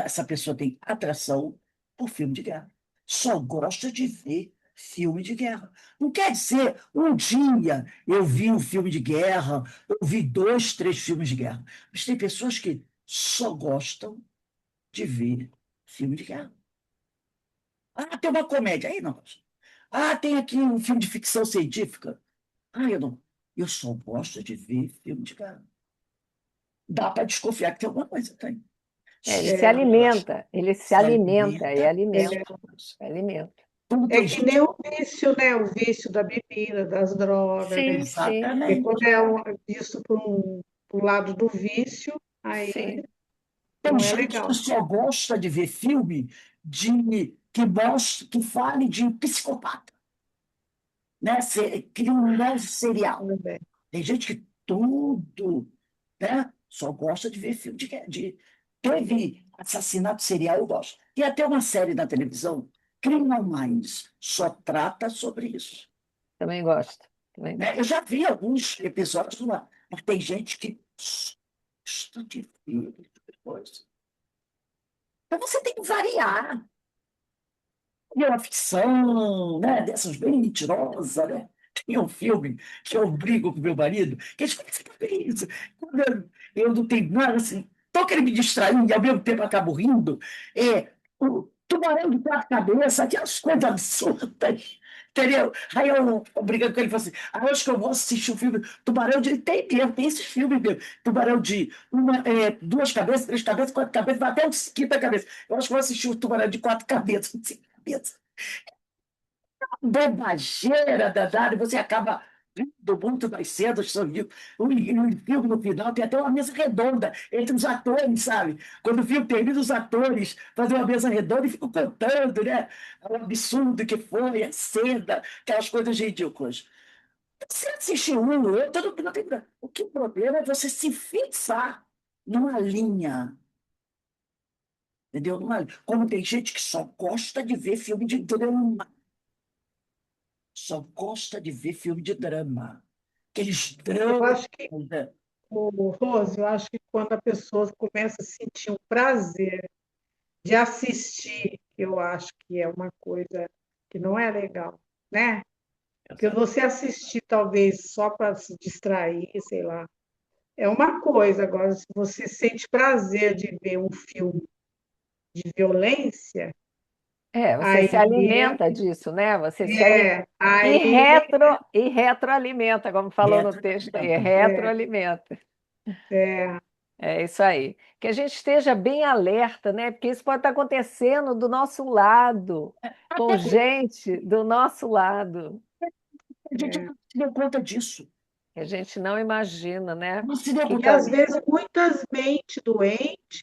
Speaker 1: Essa pessoa tem atração por filme de guerra. Só gosta de ver filme de guerra. Não quer dizer, um dia eu vi um filme de guerra, eu vi 2, 3 filmes de guerra. Mas tem pessoas que só gostam de ver filme de guerra. Tem uma comédia. Aí não gosto. Tem aqui um filme de ficção científica. Eu não. Eu só gosto de ver filme de guerra. Dá para desconfiar que tem alguma coisa, tem.
Speaker 3: Ele se
Speaker 5: é,
Speaker 3: alimenta, ele se
Speaker 1: Se
Speaker 3: alimenta, é
Speaker 1: alimenta.
Speaker 3: alimento, é alimento.
Speaker 1: Como
Speaker 5: é
Speaker 1: tem
Speaker 5: que
Speaker 1: gente.
Speaker 5: nem o vício, né? O vício da bebida, das drogas, né?
Speaker 3: Sim, sim,
Speaker 5: Porque
Speaker 1: Exatamente.
Speaker 5: quando é visto por lado do vício, aí
Speaker 3: sim.
Speaker 1: Tem
Speaker 5: não é
Speaker 1: gente que
Speaker 5: legal
Speaker 1: só gosta de ver filme que fale de psicopata, né? Criminoso serial.
Speaker 5: também.
Speaker 1: Tem gente que tudo, né? Só gosta de ver filme teve assassinato serial, eu gosto. Tem até uma série na televisão, Criminal Minds, só trata sobre isso.
Speaker 3: Também gosto. Também
Speaker 1: Né?
Speaker 3: gosto.
Speaker 1: Eu já vi alguns episódios lá, mas tem gente que gosta de ver coisa. Então você tem que variar. E uma ficção, né? Dessas bem mentirosas, né? Tem um filme que eu brigo com meu marido, que ele fala, você tá bem isso? Quando eu não tenho nada assim, tô querendo me distrair e ao mesmo tempo acabo rindo. O Tubarão de Quatro Cabeças, aquelas coisas absurdas. Entendeu? Aí eu brincando com ele, falei assim, acho que eu vou assistir o filme Tubarão de... Tem mesmo, tem esses filmes mesmo. Tubarão de duas cabeças, três cabeças, quatro cabeças, vai até o quinta cabeça. Eu acho que vou assistir o Tubarão de quatro cabeças, cinco cabeças. Bobageira danada, e você acaba rindo muito mais cedo. O filme no final tem até uma mesa redonda entre os atores, sabe? Quando o filme termina, os atores fazem uma mesa redonda e ficam contando, né? O absurdo que foi, a cena, aquelas coisas ridículas. Você assistir um ou outro, não tem problema. O que o problema é você se fixar numa linha, entendeu? Como tem gente que só gosta de ver filme de drama. Só gosta de ver filme de drama. Aqueles
Speaker 5: Eu
Speaker 1: dramas,
Speaker 5: acho que,
Speaker 1: né?
Speaker 5: Rose, eu acho que quando a pessoa começa a sentir um prazer de assistir, eu acho que é uma coisa que não é legal, né? Porque você assistir talvez só para se distrair, sei lá, é uma coisa. Agora, se você sente prazer de ver um filme de violência,
Speaker 3: Você se
Speaker 5: aí
Speaker 3: alimenta disso, né? Você se alimenta.
Speaker 5: é, aí
Speaker 3: E retroalimenta, como falou no texto aí,
Speaker 5: é,
Speaker 3: retroalimenta.
Speaker 5: é,
Speaker 3: É isso aí. Que a gente esteja bem alerta, né? Porque isso pode estar acontecendo do nosso lado, com
Speaker 1: Até porque
Speaker 3: gente do nosso lado,
Speaker 1: a gente não se deu conta disso.
Speaker 3: que a gente não imagina, né?
Speaker 1: Não se deu
Speaker 3: Que
Speaker 5: e
Speaker 1: conta.
Speaker 5: às vezes muitas mentes doentes,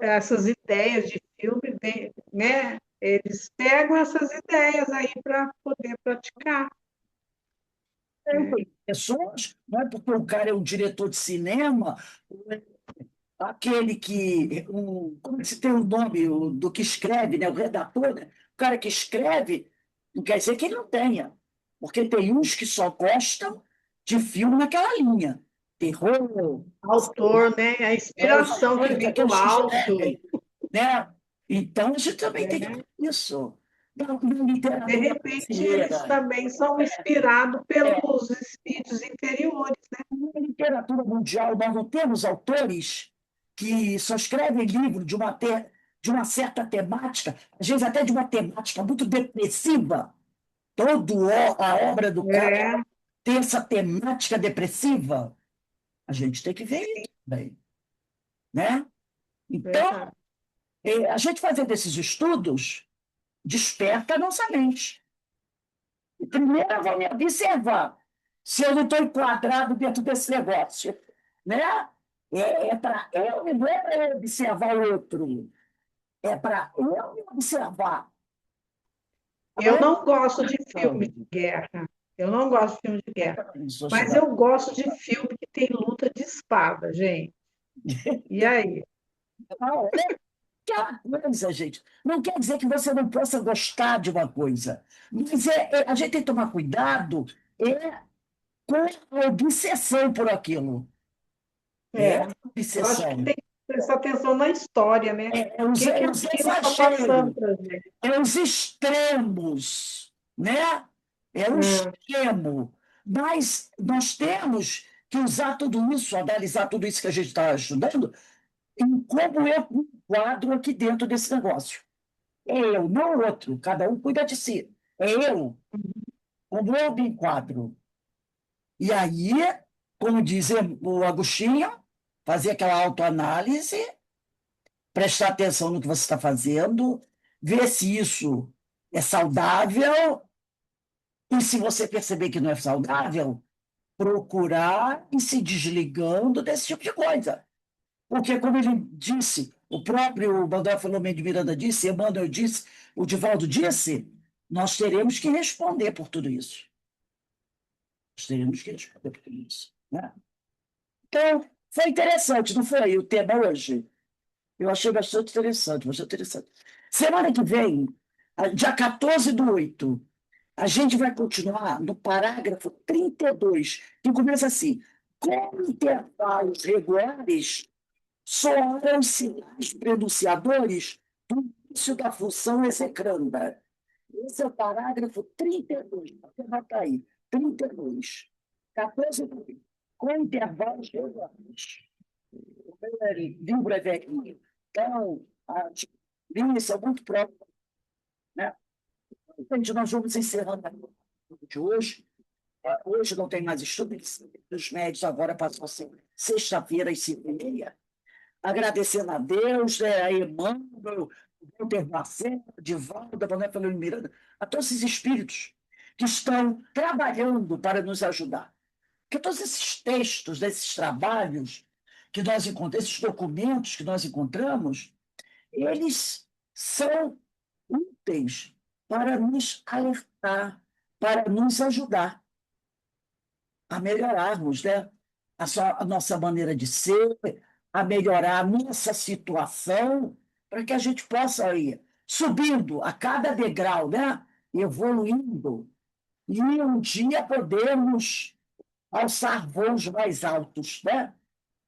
Speaker 5: essas ideias de filme, né? Eles pegam essas ideias aí para poder praticar. Né?
Speaker 1: Tem pessoas, não é porque o cara é um diretor de cinema, aquele que. Como é que se tem o nome do que escreve, né? O redator, né? O cara que escreve, não quer dizer que ele não tenha. Porque tem uns que só gostam de filme naquela linha. Terror,
Speaker 5: Autor, né? A
Speaker 1: essas
Speaker 5: inspiração que
Speaker 1: coisas,
Speaker 5: vem do
Speaker 1: aqueles que
Speaker 5: alto.
Speaker 1: escrevem, né? Então, a gente também tem que
Speaker 5: Né?
Speaker 1: ver isso. Na
Speaker 5: De
Speaker 1: literatura
Speaker 5: repente, eles
Speaker 1: brasileira,
Speaker 5: também são inspirados
Speaker 1: é,
Speaker 5: pelos espíritos interiores.
Speaker 1: na literatura mundial, nós não temos autores que só escrevem livro de uma certa temática, às vezes até de uma temática muito depressiva. A obra do cara
Speaker 5: É,
Speaker 1: tem essa temática depressiva. A gente tem que ver isso também, né? Então,
Speaker 5: verdade.
Speaker 1: a gente fazendo esses estudos desperta a nossa mente. E primeiro eu vou me observar se eu não estou enquadrado dentro desse negócio, né? Não é para eu observar o outro, é para eu me observar.
Speaker 5: Eu
Speaker 1: Antes
Speaker 5: não gosto de filme
Speaker 1: de
Speaker 5: de guerra. Eu não gosto de filme de guerra.
Speaker 1: sou
Speaker 5: Mas
Speaker 1: chegado.
Speaker 5: eu gosto de filme que tem luta de espada, gente. E aí?
Speaker 1: Não, aquela coisa, gente. Não quer dizer que você não possa gostar de uma coisa, mas a gente tem que tomar cuidado com a obsessão por aquilo. É
Speaker 5: É,
Speaker 1: a
Speaker 5: eu acho que
Speaker 1: obsessão.
Speaker 5: tem que prestar atenção na história, né? O que que
Speaker 1: Os
Speaker 5: aquilo está passando
Speaker 1: exageros,
Speaker 5: para gente?
Speaker 1: os extremos, né? É o
Speaker 5: É,
Speaker 1: extremo. Mas nós temos que usar tudo isso, analisar tudo isso que a gente está estudando, em como eu me enquadro aqui dentro desse negócio. É eu, não o outro. Cada um cuida de si. É eu, como eu me enquadro. E aí, como diz o Agostinho, fazer aquela autoanálise, prestar atenção no que você está fazendo, ver se isso é saudável, e se você perceber que não é saudável, procurar ir se desligando desse tipo de coisa. Porque, como ele disse, o próprio Manuel Filomeno de Miranda disse, Emmanuel disse, o Divaldo disse, nós teremos que responder por tudo isso. Nós teremos que responder por tudo isso. Né? Então, foi interessante, não foi o tema hoje? Eu achei bastante interessante. Semana que vem, dia 14/8, a gente vai continuar no parágrafo 32, que começa assim: com intervalos regulares, soaram os sinais prenunciadores do início da função execranda. Esse é o parágrafo 32. Você anota aí, 32. 14/8, com intervalos regulares. Livro é velhinho. Então, as linhas são muito próximas, né? Gente, nós vamos encerrando o de hoje. Hoje não tem mais estudo dos médios, agora passou a ser sexta-feira, às 5h30. Agradecendo a Deus, a Emmanuel, Walter Marcelo, Divaldo, Manuel Filomeno Miranda, a todos esses espíritos que estão trabalhando para nos ajudar. Porque todos esses textos, esses trabalhos que nós encontramos, esses documentos que nós encontramos, eles são úteis para nos alertar, para nos ajudar a melhorarmos, né? A nossa maneira de ser, a melhorar a nossa situação, para que a gente possa ir subindo a cada degrau, né? Evoluindo, e um dia podermos alçar voos mais altos, né?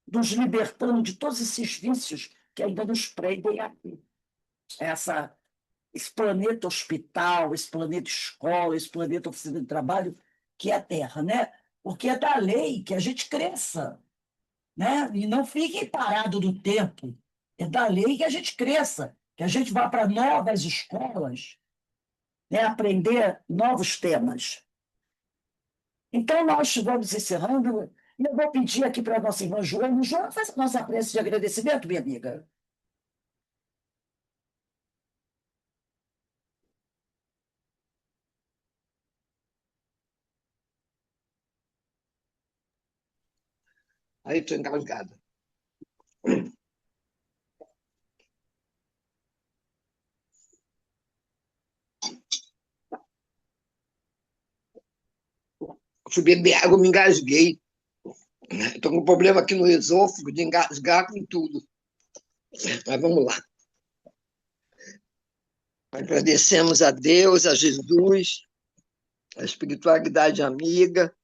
Speaker 1: Nos libertando de todos esses vícios que ainda nos prendem aqui. Esse planeta hospital, esse planeta escola, esse planeta oficina de trabalho, que é a Terra, né? Porque é da lei que a gente cresça, né? E não fique parado no tempo. É da lei que a gente cresça, que a gente vá para novas escolas, né? Aprender novos temas. Então, nós vamos encerrando, e eu vou pedir aqui para a nossa irmã Joana. Joana, faz a nossa prece de agradecimento, minha amiga.
Speaker 4: Aí estou engasgada. Fui beber água, me engasguei. Estou com um problema aqui no esôfago de engasgar com tudo. Mas vamos lá. Agradecemos a Deus, a Jesus, a espiritualidade amiga,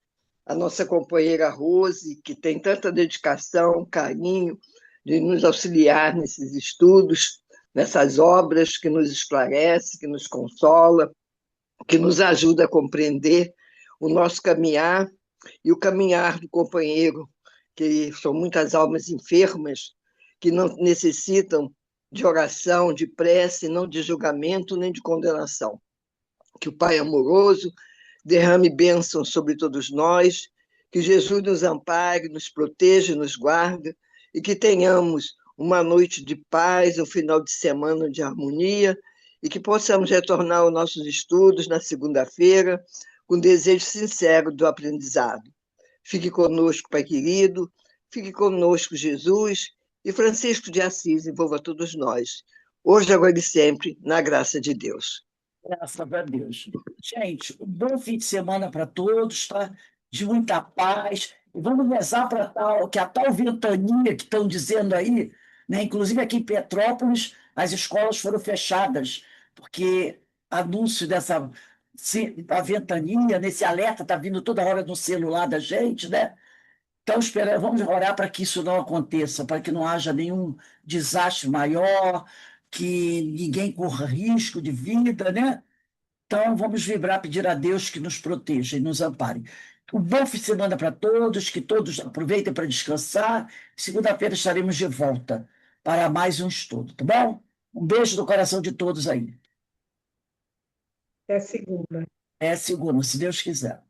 Speaker 4: a nossa companheira Rose, que tem tanta dedicação, carinho, de nos auxiliar nesses estudos, nessas obras, que nos esclarece, que nos consola, que nos ajuda a compreender o nosso caminhar e o caminhar do companheiro, que são muitas almas enfermas, que não necessitam de oração, de prece, não de julgamento nem de condenação. Que o Pai amoroso derrame bênçãos sobre todos nós, que Jesus nos ampare, nos proteja e nos guarde, e que tenhamos uma noite de paz, um final de semana de harmonia, e que possamos retornar aos nossos estudos na segunda-feira, com desejo sincero do aprendizado. Fique conosco, Pai querido, fique conosco, Jesus, e Francisco de Assis envolva todos nós, hoje, agora e sempre, na graça de Deus.
Speaker 1: Graças a Deus. Gente, um bom fim de semana para todos, tá? De muita paz. E vamos rezar para que a tal ventania que estão dizendo aí, né? Inclusive aqui em Petrópolis, as escolas foram fechadas, porque anúncio a ventania, nesse alerta, está vindo toda hora no celular da gente, né? Então, vamos orar para que isso não aconteça, para que não haja nenhum desastre maior, que ninguém corra risco de vida, né? Então, vamos vibrar, pedir a Deus que nos proteja e nos ampare. Um bom fim de semana para todos, que todos aproveitem para descansar. Segunda-feira estaremos de volta para mais um estudo, tá bom? Um beijo no coração de todos aí.
Speaker 5: Até segunda.
Speaker 1: É segunda, se Deus quiser.